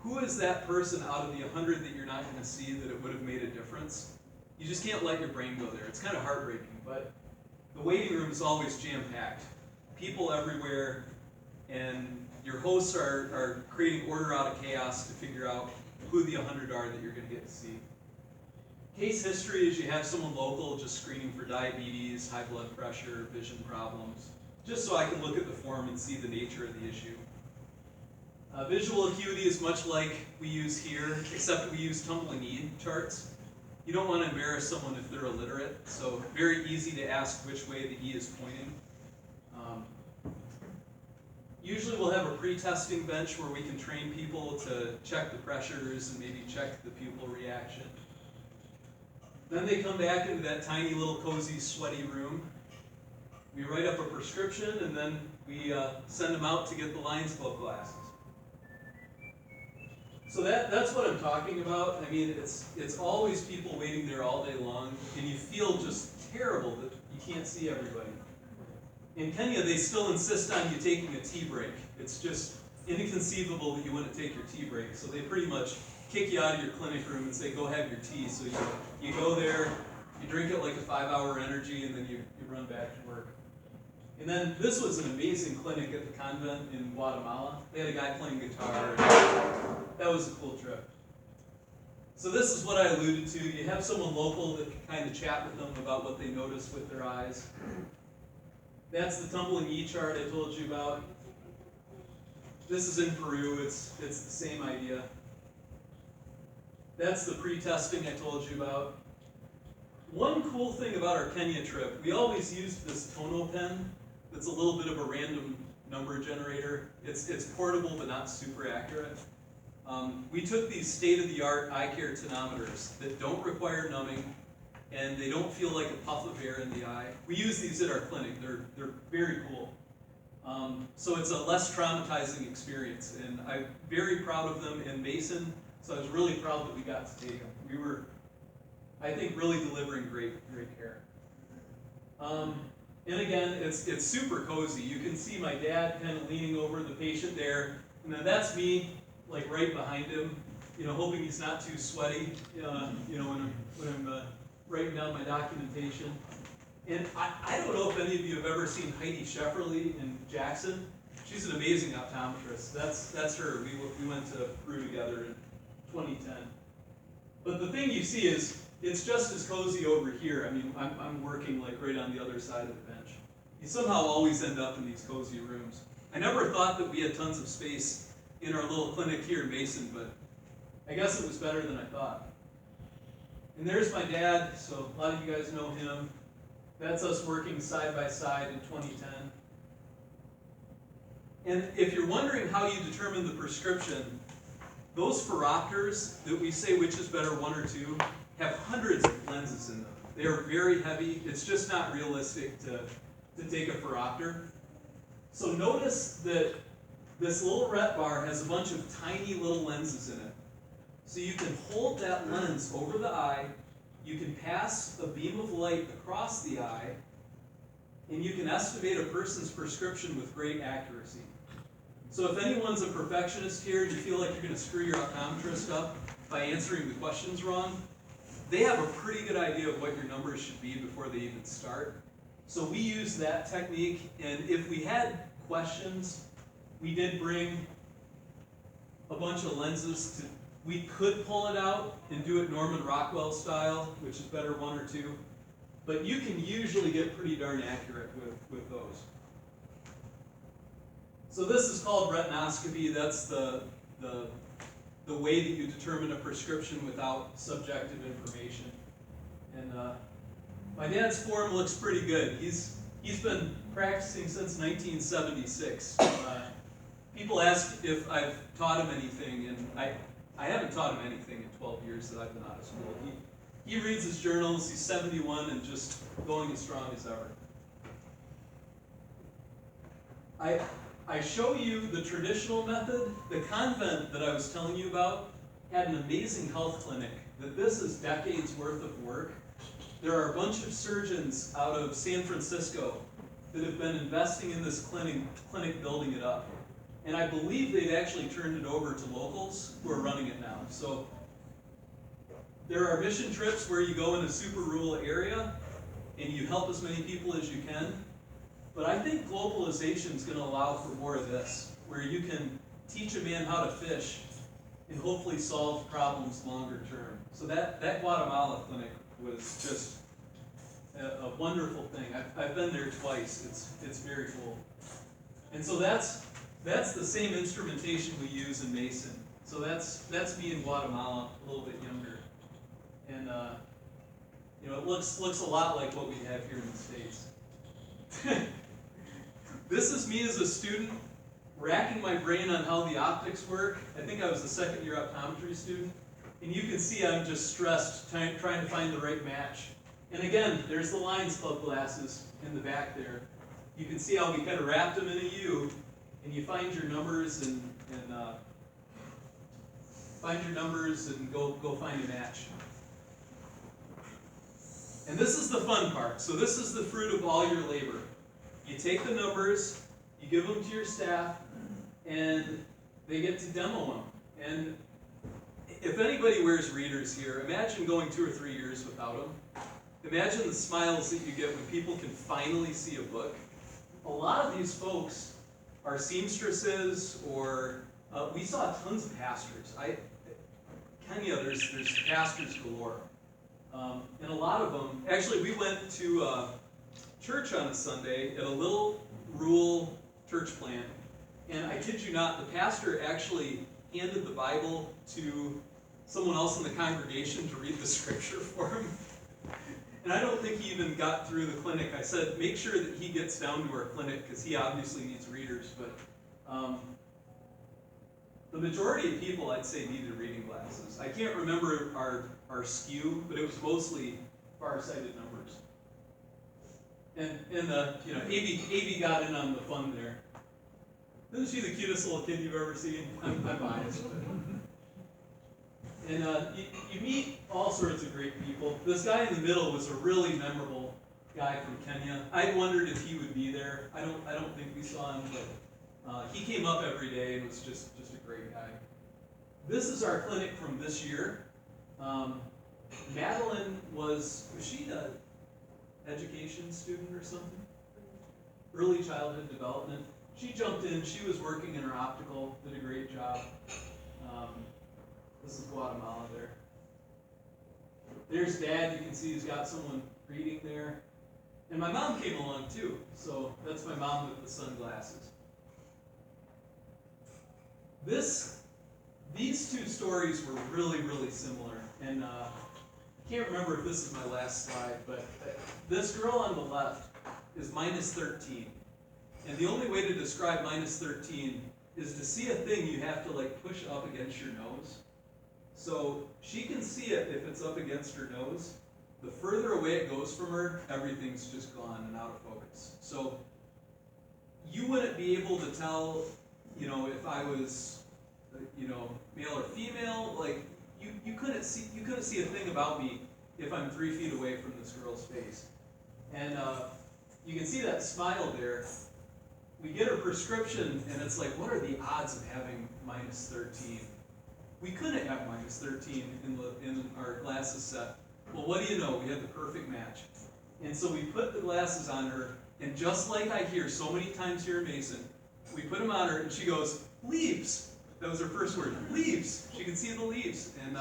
who is that person out of the 100 that you're not going to see that it would have made a difference? You just can't let your brain go there. It's kind of heartbreaking, but the waiting room is always jam-packed. People everywhere, and your hosts are creating order out of chaos to figure out who the 100 are that you're going to get to see. Case history is you have someone local just screening for diabetes, high blood pressure, vision problems, just so I can look at the form and see the nature of the issue. Visual acuity is much like we use here, except we use tumbling E charts. You don't want to embarrass someone if they're illiterate, so very easy to ask which way the E is pointing. Usually we'll have a pre-testing bench where we can train people to check the pressures and maybe check the pupil reaction. Then they come back into that tiny little cozy sweaty room. We write up a prescription and then we send them out to get the Lions Club glasses. So that's what I'm talking about. I mean, it's always people waiting there all day long, and you feel just terrible that you can't see everybody. In Kenya, they still insist on you taking a tea break. It's just inconceivable that you wouldn't take your tea break. So they pretty much kick you out of your clinic room and say, go have your tea. So you go there, you drink it like a 5-hour energy, and then you run back to work. And then this was an amazing clinic at the convent in Guatemala. They had a guy playing guitar. That was a cool trip. So this is what I alluded to. You have someone local that can kind of chat with them about what they noticed with their eyes. That's the tumbling E chart I told you about. This is in Peru. It's the same idea. That's the pre-testing I told you about. One cool thing about our Kenya trip, we always used this Tono pen that's a little bit of a random number generator. It's portable but not super accurate. We took these state-of-the-art eye care tonometers that don't require numbing and they don't feel like a puff of air in the eye. We use these at our clinic. They're very cool. So it's a less traumatizing experience, and I'm very proud of them in Mason, so I was really proud that we got to take them. We were, I think, really delivering great care. And again, it's super cozy. You can see my dad kind of leaning over the patient there, and then that's me, like right behind him, hoping he's not too sweaty, when I'm writing down my documentation. And I don't know if any of you have ever seen Heidi Shefferly in Jackson. She's an amazing optometrist. That's her. We went to Peru together in 2010. But the thing you see is, it's just as cozy over here. I mean, I'm working like right on the other side of the bench. You somehow always end up in these cozy rooms. I never thought that we had tons of space in our little clinic here in Mason, but I guess it was better than I thought. And there's my dad, so a lot of you guys know him. That's us working side by side in 2010. And if you're wondering how you determine the prescription, those phoropters that we say which is better, 1 or 2, have hundreds of lenses in them. They are very heavy. It's just not realistic to take a phoropter. So notice that this little ret bar has a bunch of tiny little lenses in it. So you can hold that lens over the eye, you can pass a beam of light across the eye, and you can estimate a person's prescription with great accuracy. So if anyone's a perfectionist here and you feel like you're going to screw your optometrist up by answering the questions wrong, they have a pretty good idea of what your numbers should be before they even start. So we use that technique, and if we had questions, we did bring a bunch of lenses we could pull it out and do it Norman Rockwell style, which is better 1 or 2, but you can usually get pretty darn accurate with those. So this is called retinoscopy. That's the way that you determine a prescription without subjective information. And my dad's form looks pretty good. He's been practicing since 1976. People ask if I've taught him anything, and I haven't taught him anything in 12 years that I've been out of school. He reads his journals. He's 71 and just going as strong as ever. I show you the traditional method. The convent that I was telling you about had an amazing health clinic. This is decades worth of work. There are a bunch of surgeons out of San Francisco that have been investing in this clinic building it up. And I believe they've actually turned it over to locals who are running it now. So there are mission trips where you go in a super rural area and you help as many people as you can. But I think globalization is going to allow for more of this, where you can teach a man how to fish and hopefully solve problems longer term. So that Guatemala clinic was just a wonderful thing. I've been there twice. It's very cool. And so that's the same instrumentation we use in Mason. So that's me in Guatemala, a little bit younger. And it looks a lot like what we have here in the States. This is me as a student racking my brain on how the optics work. I think I was a second year optometry student. And you can see I'm just stressed trying to find the right match. And again, there's the Lions Club glasses in the back there. You can see how we kind of wrapped them in a U, and you find your numbers and go find a match. And this is the fun part. So this is the fruit of all your labor. You take the numbers, you give them to your staff, and they get to demo them. And if anybody wears readers here, imagine going 2 or 3 years without them. Imagine the smiles that you get when people can finally see a book. A lot of these folks are seamstresses, or we saw tons of pastors. Kenya, there's pastors galore. And a lot of them, actually we went to church on a Sunday at a little rural church plant, and I kid you not, the pastor actually handed the Bible to someone else in the congregation to read the scripture for him. And I don't think he even got through the clinic. I said, make sure that he gets down to our clinic, because he obviously needs readers. But the majority of people, I'd say, needed reading glasses. I can't remember our skew, but it was mostly far-sighted numbers. And AB got in on the fun there. Isn't she the cutest little kid you've ever seen? I'm biased. And you meet all sorts of great people. This guy in the middle was a really memorable guy from Kenya. I wondered if he would be there. I don't think we saw him, but he came up every day and was just a great guy. This is our clinic from this year. Madeline was she an education student or something? Early childhood development. She jumped in. She was working in her optical, did a great job. This is Guatemala there. There's Dad. You can see he's got someone reading there. And my mom came along too. So that's my mom with the sunglasses. These two stories were really, really similar. And I can't remember if this is my last slide, but this girl on the left is -13. And the only way to describe -13 is to see a thing you have to push up against your nose. So she can see it if it's up against her nose. The further away it goes from her, everything's just gone and out of focus. So you wouldn't be able to tell, if I was, male or female. You couldn't see a thing about me if I'm 3 feet away from this girl's face. And you can see that smile there. We get her prescription, and it's like, what are the odds of having -13? We couldn't have -13 in our glasses set. Well, what do you know? We had the perfect match. And so we put the glasses on her, and just like I hear so many times here in Mason, we put them on her, and she goes, leaves. That was her first word, leaves. She could see the leaves. And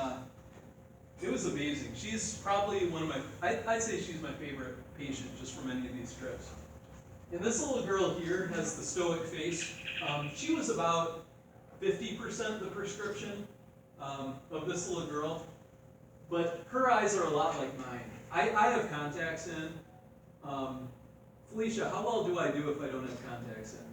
it was amazing. She's probably one of I'd say she's my favorite patient just from any of these trips. And this little girl here has the stoic face. She was about 50% the prescription of this little girl, but her eyes are a lot like mine. I have contacts in. Felicia, how well do I do if I don't have contacts in?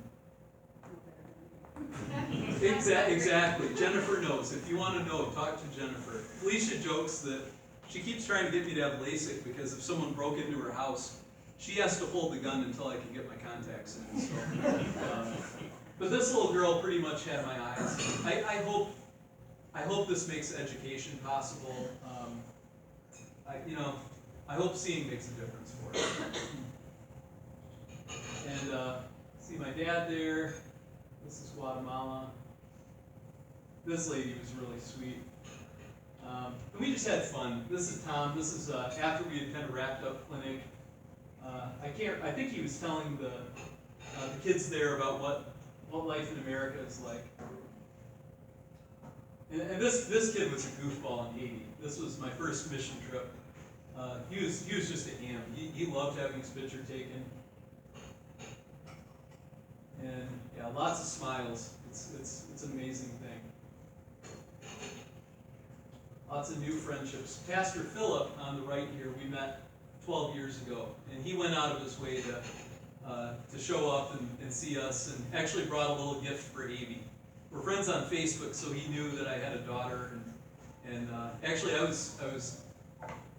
Exactly. Jennifer knows. If you want to know, talk to Jennifer. Felicia jokes that she keeps trying to get me to have LASIK because if someone broke into her house, she has to hold the gun until I can get my contacts in. So, but this little girl pretty much had my eyes. I hope this makes education possible. I hope seeing makes a difference for us. And see my dad there. This is Guatemala. This lady was really sweet. And we just had fun. This is Tom. This is after we had kind of wrapped up clinic. I think he was telling the kids there about what life in America is like. And this kid was a goofball in Haiti. This was my first mission trip. He was just a ham. He loved having his picture taken. And yeah, lots of smiles. It's an amazing thing. Lots of new friendships. Pastor Philip on the right here, we met 12 years ago, and he went out of his way to show up and see us, and actually brought a little gift for Avie. We're friends on Facebook, so he knew that I had a daughter, and actually I was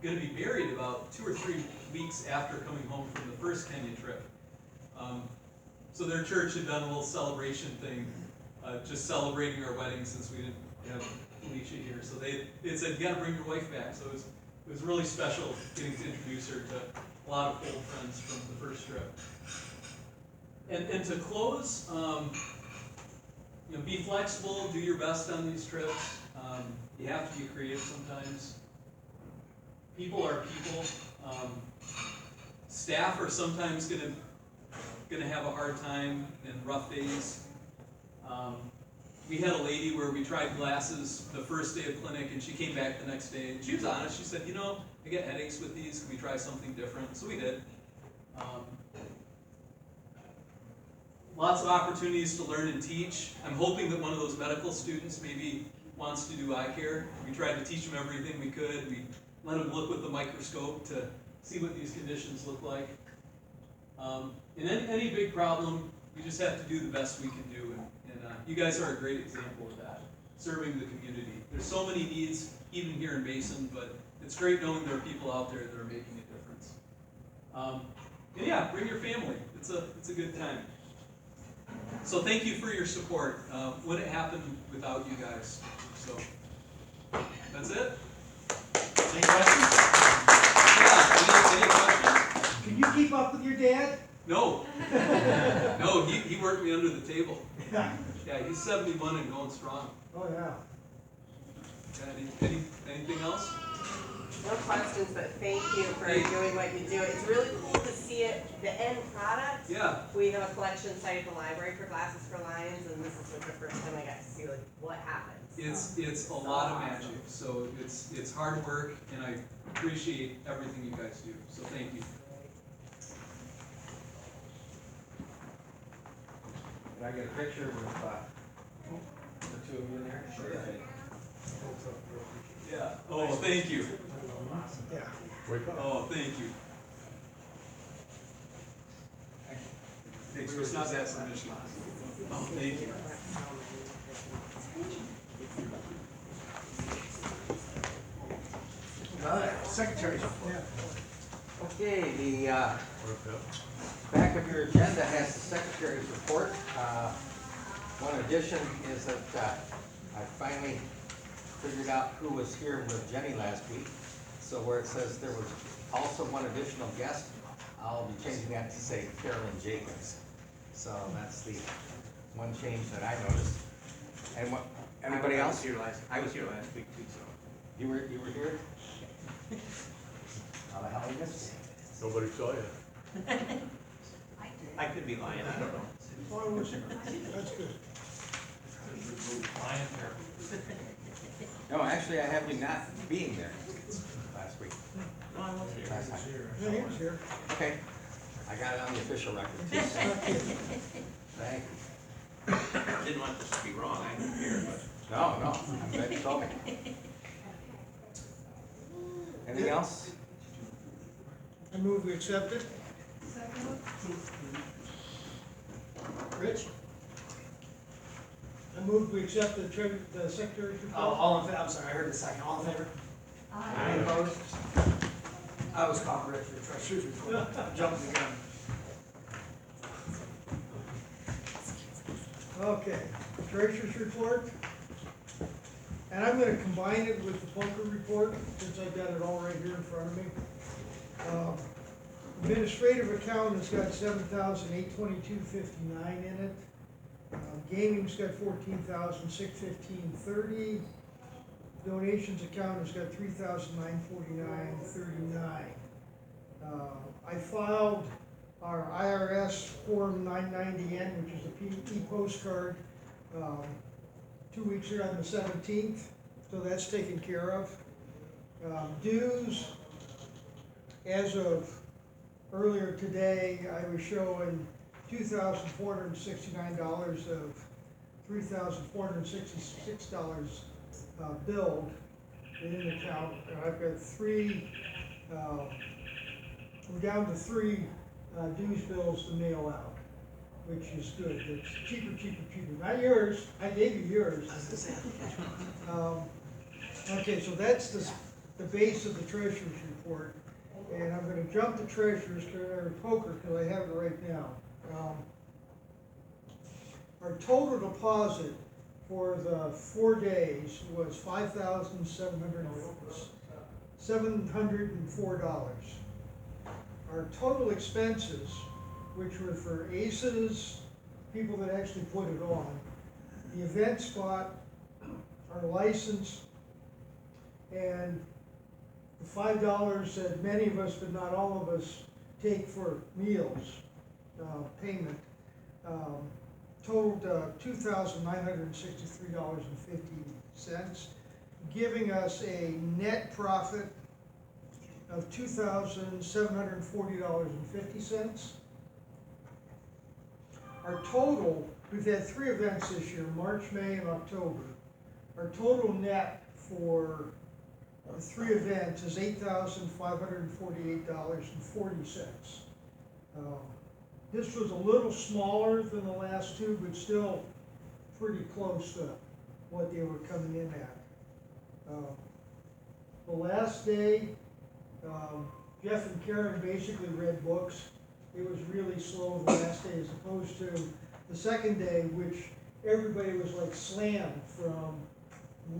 going to be married about 2 or 3 weeks after coming home from the first Kenya trip. So their church had done a little celebration thing, just celebrating our wedding since we didn't have Felicia here. So they said, you got to bring your wife back. So it was really special getting to introduce her to a lot of old friends from the first trip. And to close, be flexible, do your best on these trips. You have to be creative sometimes. People are people. Staff are sometimes gonna have a hard time and rough days. We had a lady where we tried glasses the first day of clinic, and she came back the next day, and she was honest. She said, I get headaches with these. Can we try something different? So we did. Lots of opportunities to learn and teach. I'm hoping that one of those medical students maybe wants to do eye care. We tried to teach them everything we could. We let them look with the microscope to see what these conditions look like. In any big problem, we just have to do the best we can do, and you guys are a great example of that, serving the community. There's so many needs, even here in Mason, but it's great knowing there are people out there that are making a difference. And yeah, bring your family. It's a good time. So thank you for your support. Wouldn't happen without you guys. So that's it. Any questions? Yeah. Any questions? Can you keep up with your dad? No. No, he worked me under the table. Yeah, he's 71 and going strong. Oh, yeah. Anything else? No questions, but thank you for doing what you do. It's really cool to see it, the end product. Yeah. We have a collection site at the library for Glasses for Lions, and this is the first time I got to see what happens. It's a lot of magic. So it's hard work, and I appreciate everything you guys do. So thank you. Can I get a picture with the two of you in there? Sure. Yeah. Oh, thank you. Yeah. Wake up. Oh, thank you. Thanks for that submission. Oh, thank you. Secretary's report. Okay, the Wake up. back of your agenda has the secretary's report. One addition is that I finally figured out who was here with Jenny last week. So where it says there was also one additional guest, I'll be changing that to say Carolyn Jacobs. So that's the one change that I noticed. And what, anybody else? I was here last week too, so. You were here? How the hell you missed it? Nobody saw you. I could be lying, I don't know. Oh, I was, that's good. No, actually, I have you not being there last week. No, I wasn't here. Last time. Yeah, he was here. Okay, I got it on the official record too. Thank you. Didn't want this to be wrong, I didn't hear, but. No, I'm glad you told me. Anything else? I move we accept it. Rich? I move we accept the secretary's report. All in favor, I'm sorry, I heard the second, all in favor? Any opposed? I was caught Rich for the treasurer's report, jumping the gun. Okay, treasurer's report. And I'm gonna combine it with the poker report, since I've got it all right here in front of me. Administrative account has got $7,822.59 in it. Gaming's got 14,615.30. Donations account has got 3,949.39. I filed our IRS Form 990N, which is a e-postcard, 2 weeks ago on the 17th, so that's taken care of. Dues, as of earlier today, I was showing $2,469 of $3,466 billed in the account, and I've got we're down to three dues bills to mail out, which is good. It's cheaper. Not yours, I gave you yours. Okay, so that's the base of the treasurer's report. And I'm gonna jump to treasurer's poker because I have it right now. Our total deposit for the 4 days was $5,704. Our total expenses, which were for ACEs, people that actually put it on, the event spot, our license, and the $5 that many of us, but not all of us, take for meals payment, totaled $2,963.50, giving us a net profit of $2,740.50. Our total, we've had 3 events this year, March, May, and October. Our total net for the 3 events is $8,548.40. This was a little smaller than the last 2, but still pretty close to what they were coming in at. The last day, Jeff and Karen basically read books. It was really slow the last day as opposed to the second day, which everybody was like slammed from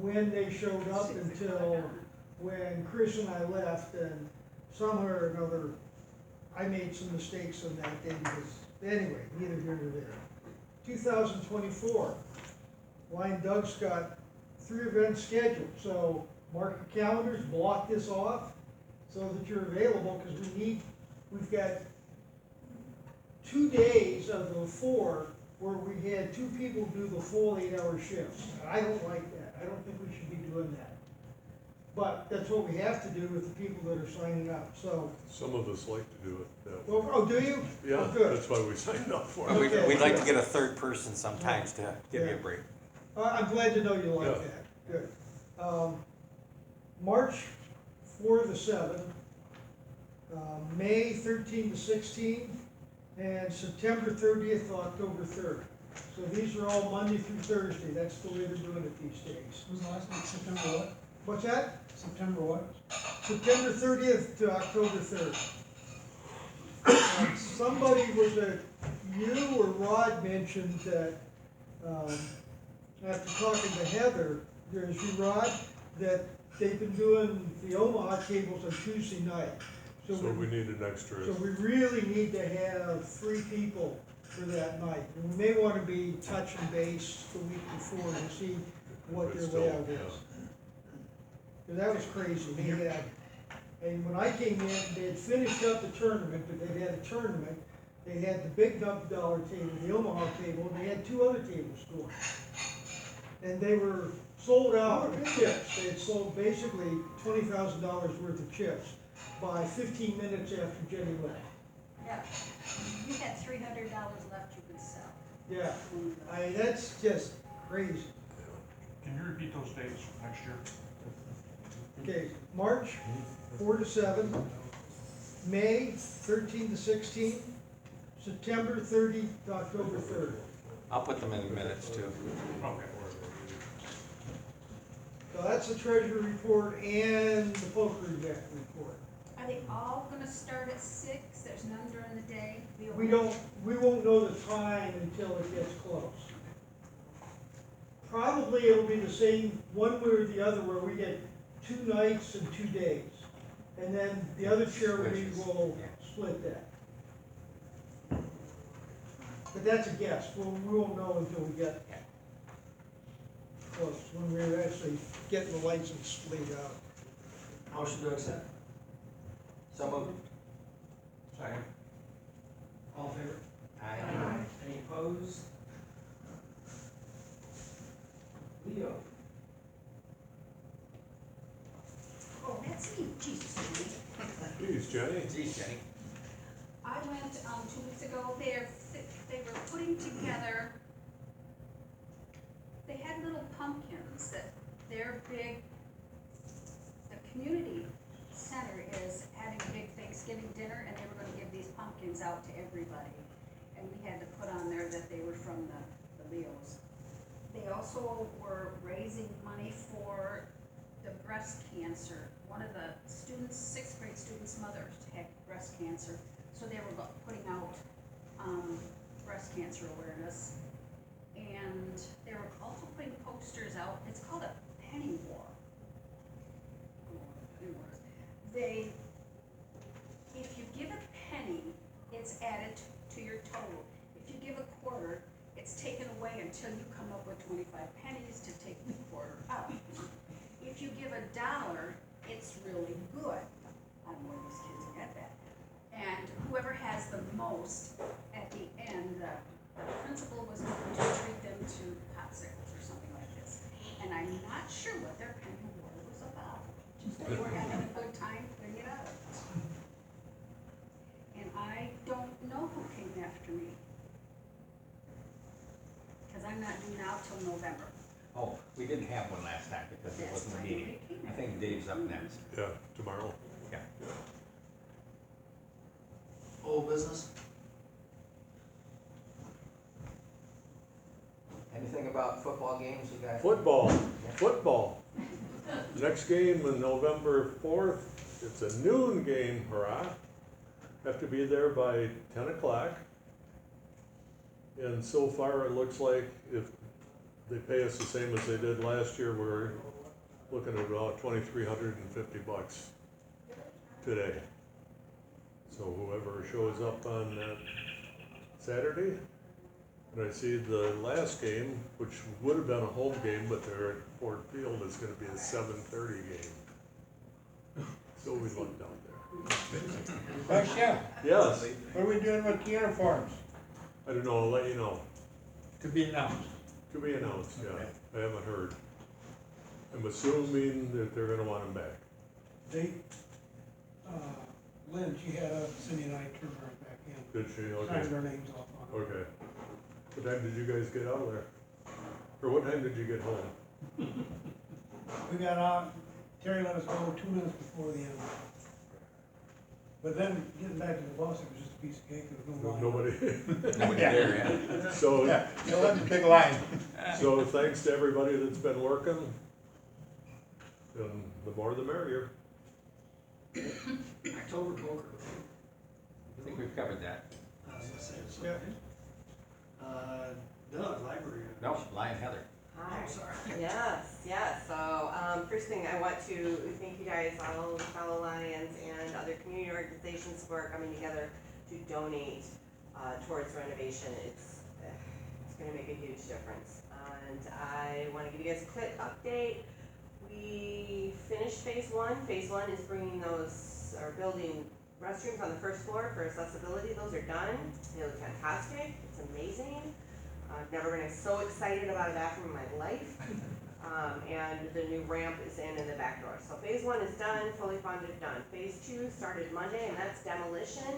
when they showed up until when Chris and I left, and somehow or another, I made some mistakes on that day because, anyway, neither here nor there. 2024, Lion Doug's got 3 events scheduled, so mark your calendars, block this off so that you're available, because we've got 2 days of the 4 where we had 2 people do the full 8-hour shifts. I don't like that. I don't think we should be doing that. But that's what we have to do with the people that are signing up, so. Some of us like to do it that way. Well, oh, do you? Yeah, Oh, good. that's why we signed up for And it. Okay. we'd like to get a third person sometimes to give you a Yeah. break. I'm glad to know you like Yeah. that, good. March 4 to 7, May 13 to 16, and September 30th to October 3rd. So these are all Monday through Thursday, that's the way they're doing it these days. When's the last one, September what? What's that? September what? September 30th to October 3rd. Somebody you or Rod mentioned that, after talking to Heather, there's you, Rod, that they've been doing the Omaha cables on Tuesday night. So we need an extra. So we really need to have 3 people for that night. And we may want to be touching base the week before to see what But their still, layout is. Because that was crazy. And when I came in, they had finished up the tournament, but they had a tournament. They had the big dollar table, the Omaha table, and they had 2 other tables going. And they were sold out of chips. They had sold basically $20,000 worth of chips by 15 minutes after Jenny left. Yeah, you had $300 left you could sell. Yeah, that's just crazy. Can you repeat those dates for next year? Okay, March 4 to 7, May 13 to 16, September 30 to October 3rd. I'll put them in the minutes too. Okay. So that's the treasury report and the poker event report. Are they all gonna start at 6? There's none during the day? We won't know the time until it gets close. Probably it'll be the same, one way or the other, where we get 2 nights and 2 days. And then the other charity will split that. The but that's a guess, we won't know until we get close, when we're actually getting the license laid out. Motion to accept. So moved. Second. All in favor? Aye. Any opposed? Leo. Oh, that's me, Jesus. Geez, Jenny. Geez, Jenny. I went, 2 weeks ago, they were putting together, they had little pumpkins that their big, the community center is having a big Thanksgiving dinner, and they were gonna give these pumpkins out to everybody. And we had to put on there that they were from the Leos. They also were raising money for the breast cancer. One of the students, 6th grade students' mothers had breast cancer, so they were putting out breast cancer awareness. And they were also putting posters out. It's called a penny war. They, if you give a penny, it's added to your total. If you give a quarter, it's taken away until you come up with 25 pennies to take the quarter out. If you give $1, it's really good. I don't know where these kids get that. And whoever has the most at the end, the principal was going to treat them to popsicles or something like this. And I'm not sure what their penny war was about. Just they were having a good time putting it out. And I don't know who came after me. Because I'm not due now till November. Oh, we didn't have one last time because it wasn't a meeting. I think Dave's up next. Yeah, tomorrow. Yeah. Old business? Anything about football games you guys? Football. Next game on November 4th, it's a noon game, hurrah. Have to be there by 10 o'clock. And so far, it looks like if they pay us the same as they did last year, we're looking at about $2,350 today. So whoever shows up on that Saturday, and I see the last game, which would have been a home game, but they're at Ford Field, is gonna be a 7:30 game. So we lucked out there. Question, Yes, what are we doing with the uniforms? I don't know, I'll let you know. To be announced. To be announced, yeah, I haven't heard. I'm assuming that they're gonna want them back. They, Lynn, she had Cindy and I turn right back in. Did she? Signed Okay, our names off on it. okay. What time did you guys get out of there? Or what time did you get home? We got out, Terry let us go 2 minutes before the end. But then getting back to the bus, it was just a piece of cake, there was no line. Nobody, Nobody there, yeah. so, You'll have the big line. so thanks to everybody that's been working. And the more the merrier. October poker. I think we've covered that. I was gonna say, it's Yeah. okay. Doug, library. No, Lion Heather. Hi. I'm sorry. Yes, so, first thing, I want to thank you guys, all the fellow Lions and other community organizations for coming together to donate, towards renovation. It's gonna make a huge difference. And I wanna give you guys a quick update. We finished phase one. Phase one is bringing those, or building restrooms on the first floor for accessibility. Those are done. They look fantastic. It's amazing. I've never been so excited about a bathroom in my life. And the new ramp is in the back door. So phase one is done, fully funded, done. Phase two started Monday, and that's demolition,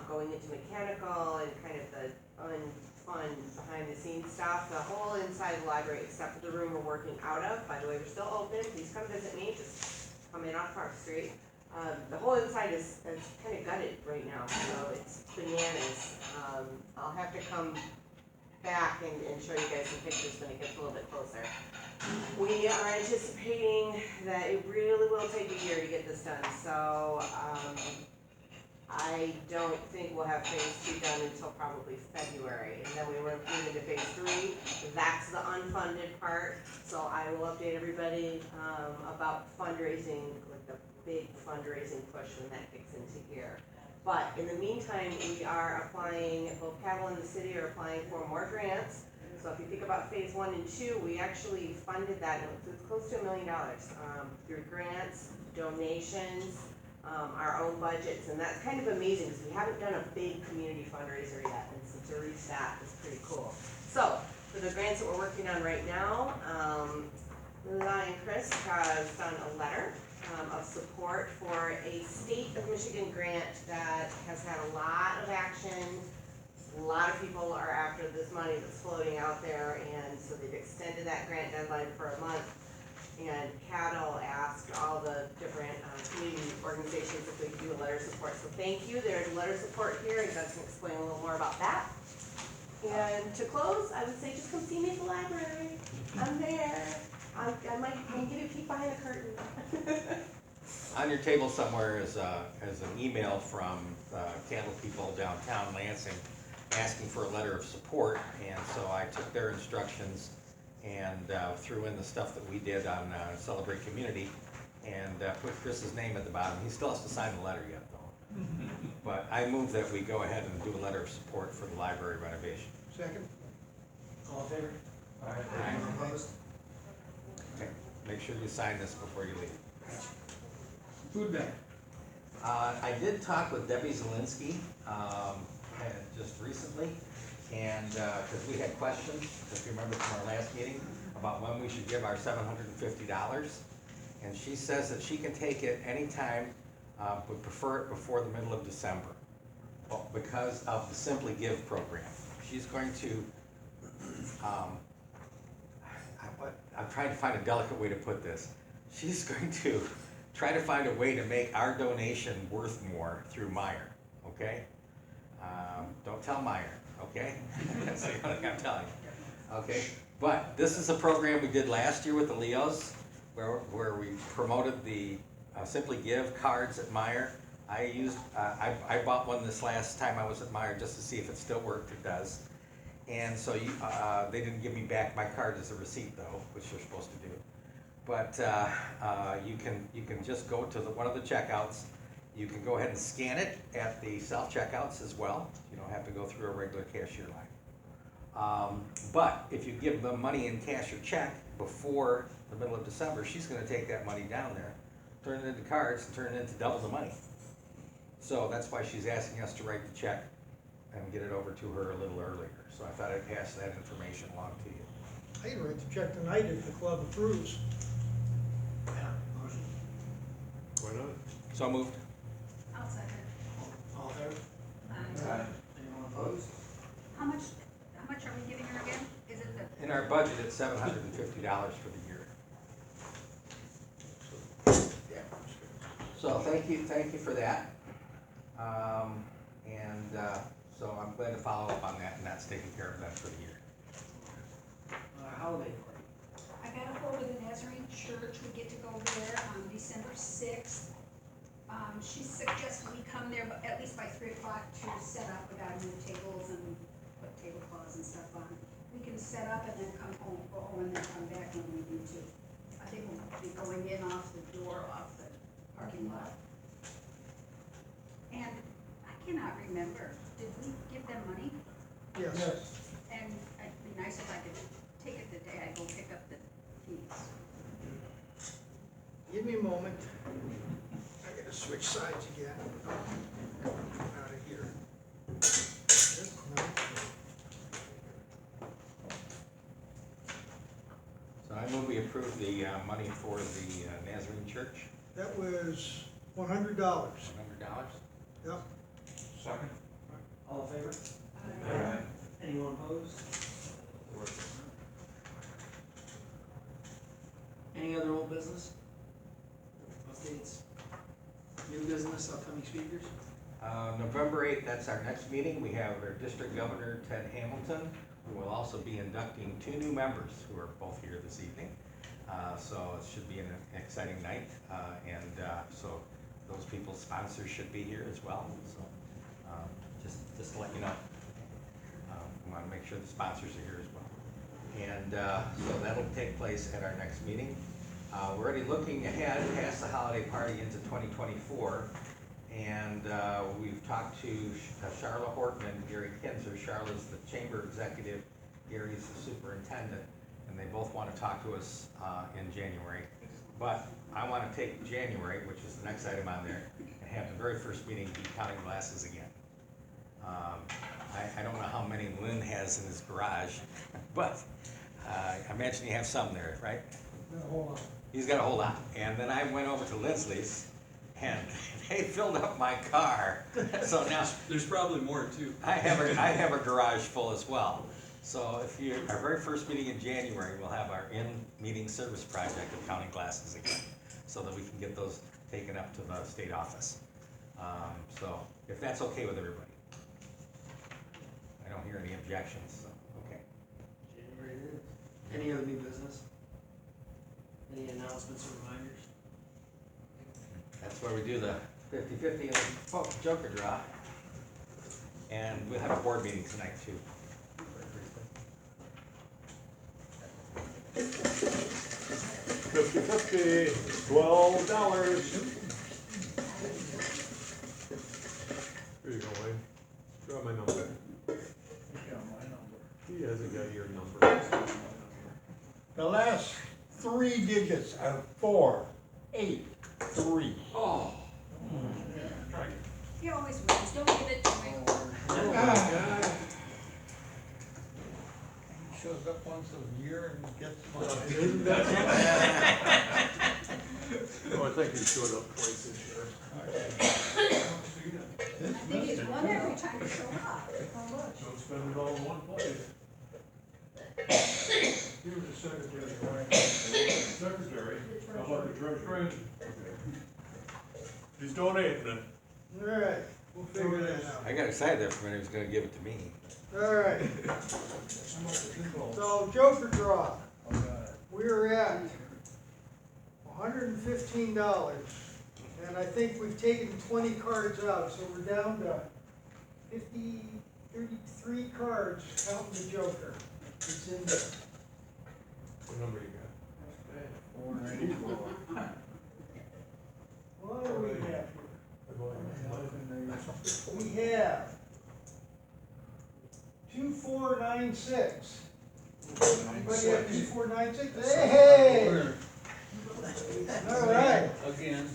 going into mechanical and kind of the unfun behind the scenes stuff. The whole inside of the library, except for the room we're working out of. By the way, we're still open. Please come visit me. Just come in off Park Street. The whole inside is kind of gutted right now, so it's bananas. I'll have to come back and show you guys some pictures when it gets a little bit closer. We are anticipating that it really will take a year to get this done, so I don't think we'll have phase two done until probably February. And then we will move into phase three. That's the unfunded part, so I will update everybody about fundraising, like the big fundraising push when that kicks into gear. But in the meantime, we are applying, both Cattle and the city are applying for more grants. So if you think about phase 1 and 2, we actually funded that, it's close to $1 million, through grants, donations, our own budgets, and that's kind of amazing, because we haven't done a big community fundraiser yet, and so to reach that is pretty cool. So, for the grants that we're working on right now, Lion Chris has done a letter of support for a state of Michigan grant that has had a lot of action. A lot of people are after this money that's floating out there, and so they've extended that grant deadline for a month. And Cattle asked all the different community organizations if they could do a letter of support. So thank you, there's a letter of support here, and Doug can explain a little more about that. And to close, I would say just come see me at the library. I'm there. I might give you a peek behind the curtain. On your table somewhere is an email from cattle people downtown Lansing asking for a letter of support, and so I took their instructions and threw in the stuff that we did on Celebrate Community, and put Chris's name at the bottom. He still has to sign the letter yet, though. But I move that we go ahead and do a letter of support for the library renovation. Second? All in favor? Anyone opposed? Okay. Make sure you sign this before you leave. Food bank. I did talk with Debbie Zielinski just recently, and because we had questions, if you remember from our last meeting, about when we should give our $750. And she says that she can take it anytime, would prefer it before the middle of December, because of the Simply Give program. She's going to, I'm trying to find a delicate way to put this. She's going to try to find a way to make our donation worth more through Meyer, okay? Don't tell Meyer, okay? That's the only thing I'm telling you, okay? But this is a program we did last year with the Leos, where we promoted the Simply Give cards at Meyer. I bought one this last time I was at Meyer just to see if it still worked. It does. And so they didn't give me back my card as a receipt though, which you're supposed to do. But you can just go to one of the checkouts. You can go ahead and scan it at the self-checkouts as well. You don't have to go through a regular cashier line. But if you give them money in cash or check before the middle of December, she's gonna take that money down there, turn it into cards, and turn it into double the money. So that's why she's asking us to write the check and get it over to her a little earlier. So I thought I'd pass that information along to you. I can write the check tonight if the club approves. Yeah, motion. Why not? So moved. I'll second. All in favor? Anyone opposed? How much are we giving her again? Is it the? In our budget, it's $750 for the year. So thank you for that. So I'm glad to follow up on that, and that's taken care of that for the year. Holiday party. I got a hold of the Nazarene Church, we get to go there on December 6th. She suggested we come there at least by 3 o'clock to set up, we gotta move tables and put tablecloths and stuff on. We can set up and then come home, go home and then come back when we need to. I think we'll be going in off the door, off the parking lot. And I cannot remember, did we give them money? Yes. And it'd be nice if I could take it the day I go pick up the keys. Give me a moment. I gotta switch sides again. Out of here. No. So I move we approve the money for the Nazarene Church, That was $100. $100. Yep. Second. All in favor? Anyone opposed? Any other old business? Updates? New business, upcoming speakers? November 8th, that's our next meeting. We have our District Governor, Ted Hamilton, who will also be inducting 2 new members who are both here this evening. So it should be an exciting night. So those people's sponsors should be here as well. So just to let you know, we want to make sure the sponsors are here as well. And so that'll take place at our next meeting. We're already looking ahead past the holiday party into 2024. And we've talked to Charlotte Horton and Gary Kinzer. Charlotte's the chamber executive, Gary's the superintendent, and they both want to talk to us in January. But I want to take January, which is the next item on there, and have the very first meeting be counting glasses again. I don't know how many Lynn has in his garage, but I imagine you have some there, right? Hold on. He's got a whole lot. And then I went over to Leslie's, and they filled up my car. So now There's probably more too. I have a garage full as well. So if you, our very first meeting in January, we'll have our in-meeting service project of counting glasses again, so that we can get those taken up to the state office. So if that's okay with everybody. I don't hear any objections, so, okay. January it is. Any other new business? Any announcements or reminders? That's where we do the 50-50 and the Joker draw. And we'll have a board meeting tonight too. 50-50, $12. Here you go, Wayne. Draw my number. He hasn't got your number. The last 3 digits are 483. Oh. He always wins, don't give it to me. He shows up once a year and gets money. Isn't that? Oh, I think he showed up twice this year. I think he's won every time you show up. Don't spend it all in one place. He was the secretary, right? Secretary, how about the treasurer? He's donating it. All right, we'll figure that out. I got excited there for a minute, he was gonna give it to me. All right, so Joker draw, we're at $115. And I think we've taken 20 cards out, so we're down to 33 cards counting the Joker. It's in there. What number you got? 494. What do we have here? We have 2496. Anybody have 2496? Hey! All right. Again.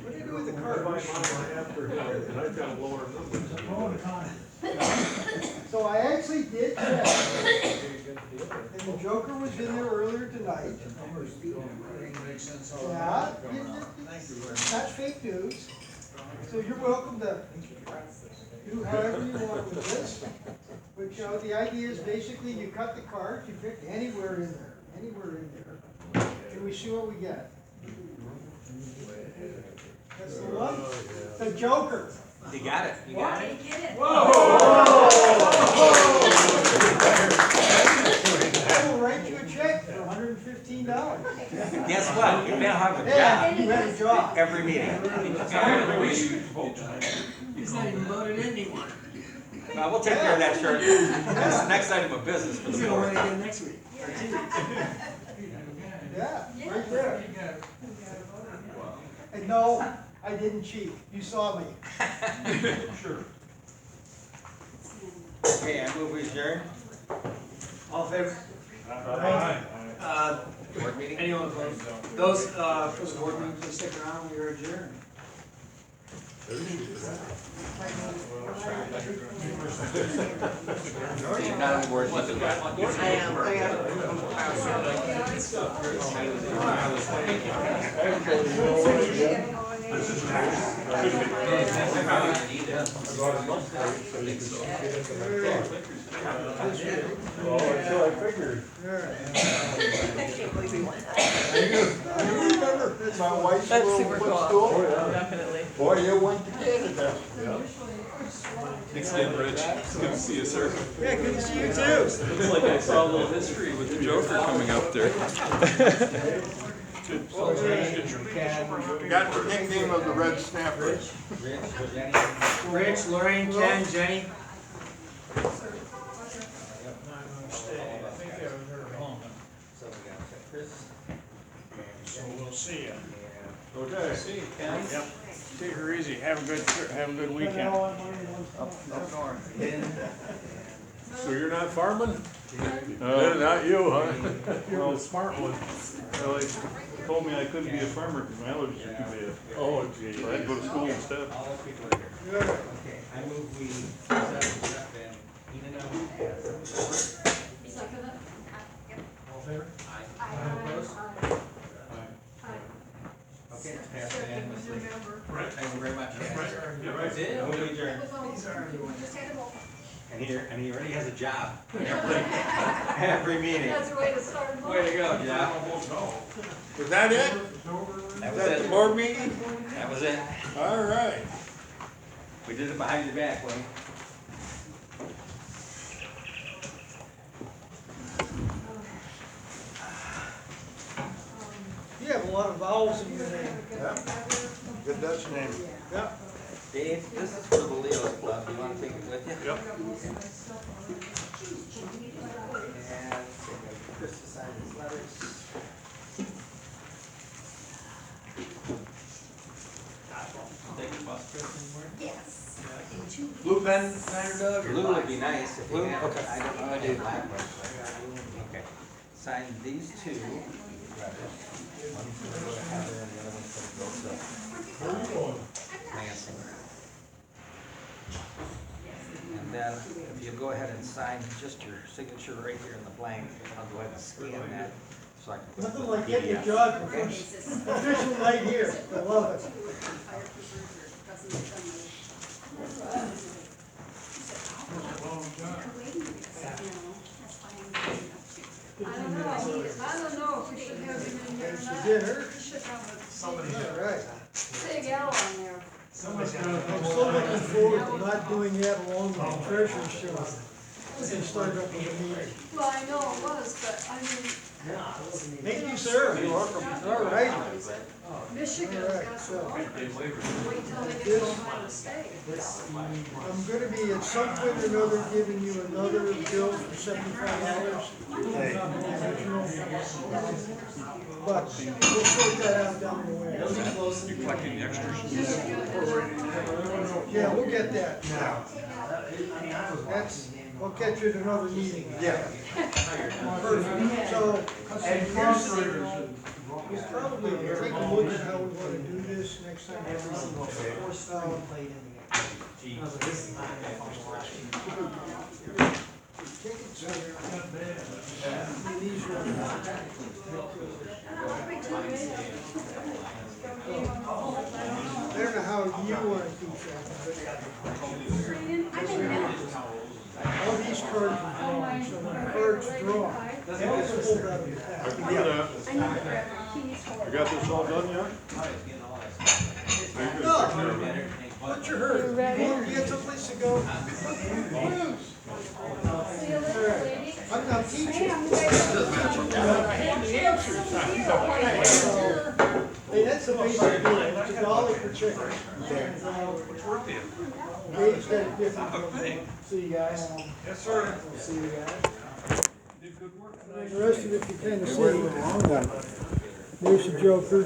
What do you do with the I buy cards? mine after him, and I've got lower numbers. So I actually did check, and the Joker was in there earlier tonight. Makes sense. Yeah, Thank you very much. that's fake news. So you're welcome to do however you want with this. But, you know, the idea is basically you cut the cards, you pick anywhere in there, and we see what we get. That's the one, the Joker. You got it, you got Why it. did you get it? I will write you a check for $115. Guess what, you now have a Yeah, job you had a job. every meeting. He's not even voted in anyone. Well, we'll take care of that, sure. That's the next item of business for He's the gonna win board. again next week. Or 2 weeks. Yeah, right there. And no, I didn't cheat. You saw me. Sure. Okay, I move we adjourn. All in favor? Board meeting? Anyone opposed? Those, for the board meeting, please stick around, we are adjourned. You're not on the board. I am, I Well, until I figured. I can't believe we won that. You remember, my wife's That's little super cool. footstool? Definitely. Boy, you went to Canada. Thanks again, Rich. It's good to see you, sir. Yeah, good to see you too. Looks like I saw a little history with the Joker coming up there. Got the nickname of the Red Snapper. Rich, Lorraine, Ken, Jenny. So we'll see you. Okay. See you, Ken. Yep. Take her easy, have a good weekend. Up north. So you're not farming? Not you, huh? You're the smart one. Well, they told me I couldn't be a farmer because my allergies are too bad. Oh, gee. So I had to go to school instead. All those people are here. Okay, I move we set up and eat it out. Second it? All in favor? Aye. Opposed? Aye. Okay, it's passed unanimously. Right. Thank you very much. Yeah, right. That's it, we'll adjourn. We just had a vote. And he already has a job. Every meeting. That's the way to start. a vote. Way to go, Jeff. Was that it? That Was was that the it. board meeting? That was it. All right. We did it behind your back, Wayne. You have a lot of vowels in your name. Good Dutch name. Yeah. Dave, this is for the Leo's Club. You wanna take it with you? Yep. And Chris to sign his letters. Take your bus trip anywhere? Yes. Blue pen, Doug? Blue would be nice if you have, I don't know, I do black ones. Okay, sign these two letters. One's gonna go to Heather and the other one's gonna go to Nancy. And then if you go ahead and sign just your signature right here in the blank, I'll go ahead and scan that so I can. put it Nothing in like the getting a PDF. job for official night here. I love it. I don't know, if we should have him in here or not. Dinner? We should have All right. a big L on there. I'm still looking forward to not doing that along with the treasurer's show. And start up with a meeting. Well, I know it was, but I mean, Thank you, sir. You're welcome. All right. Michigan's All right, got so- some. Wait till they get This- to Ohio State. I'm gonna be at some point or another giving you another bill for $75. But we'll sort that out down the way. You're collecting the extras. Yeah, we'll get that. That's, we'll catch you at another meeting. Yeah. Perfect. So, we'll probably take a look at how we wanna do this next time. I don't know how you wanna keep track of it. All these cards are drawn, so when the card's drawn, they also hold out in the pack. I can do that. I need to grab my keys for You it. got this all done yet? What's your hurt? You got someplace to go? See you later, lady. I'm not teaching. Hey, that's the basic deal, it's $1 per chicken. What's worth it? Dave's got a different. See you guys. Yes, sir. See you guys. Did good work. The rest of it you kind of see. There's the Joker.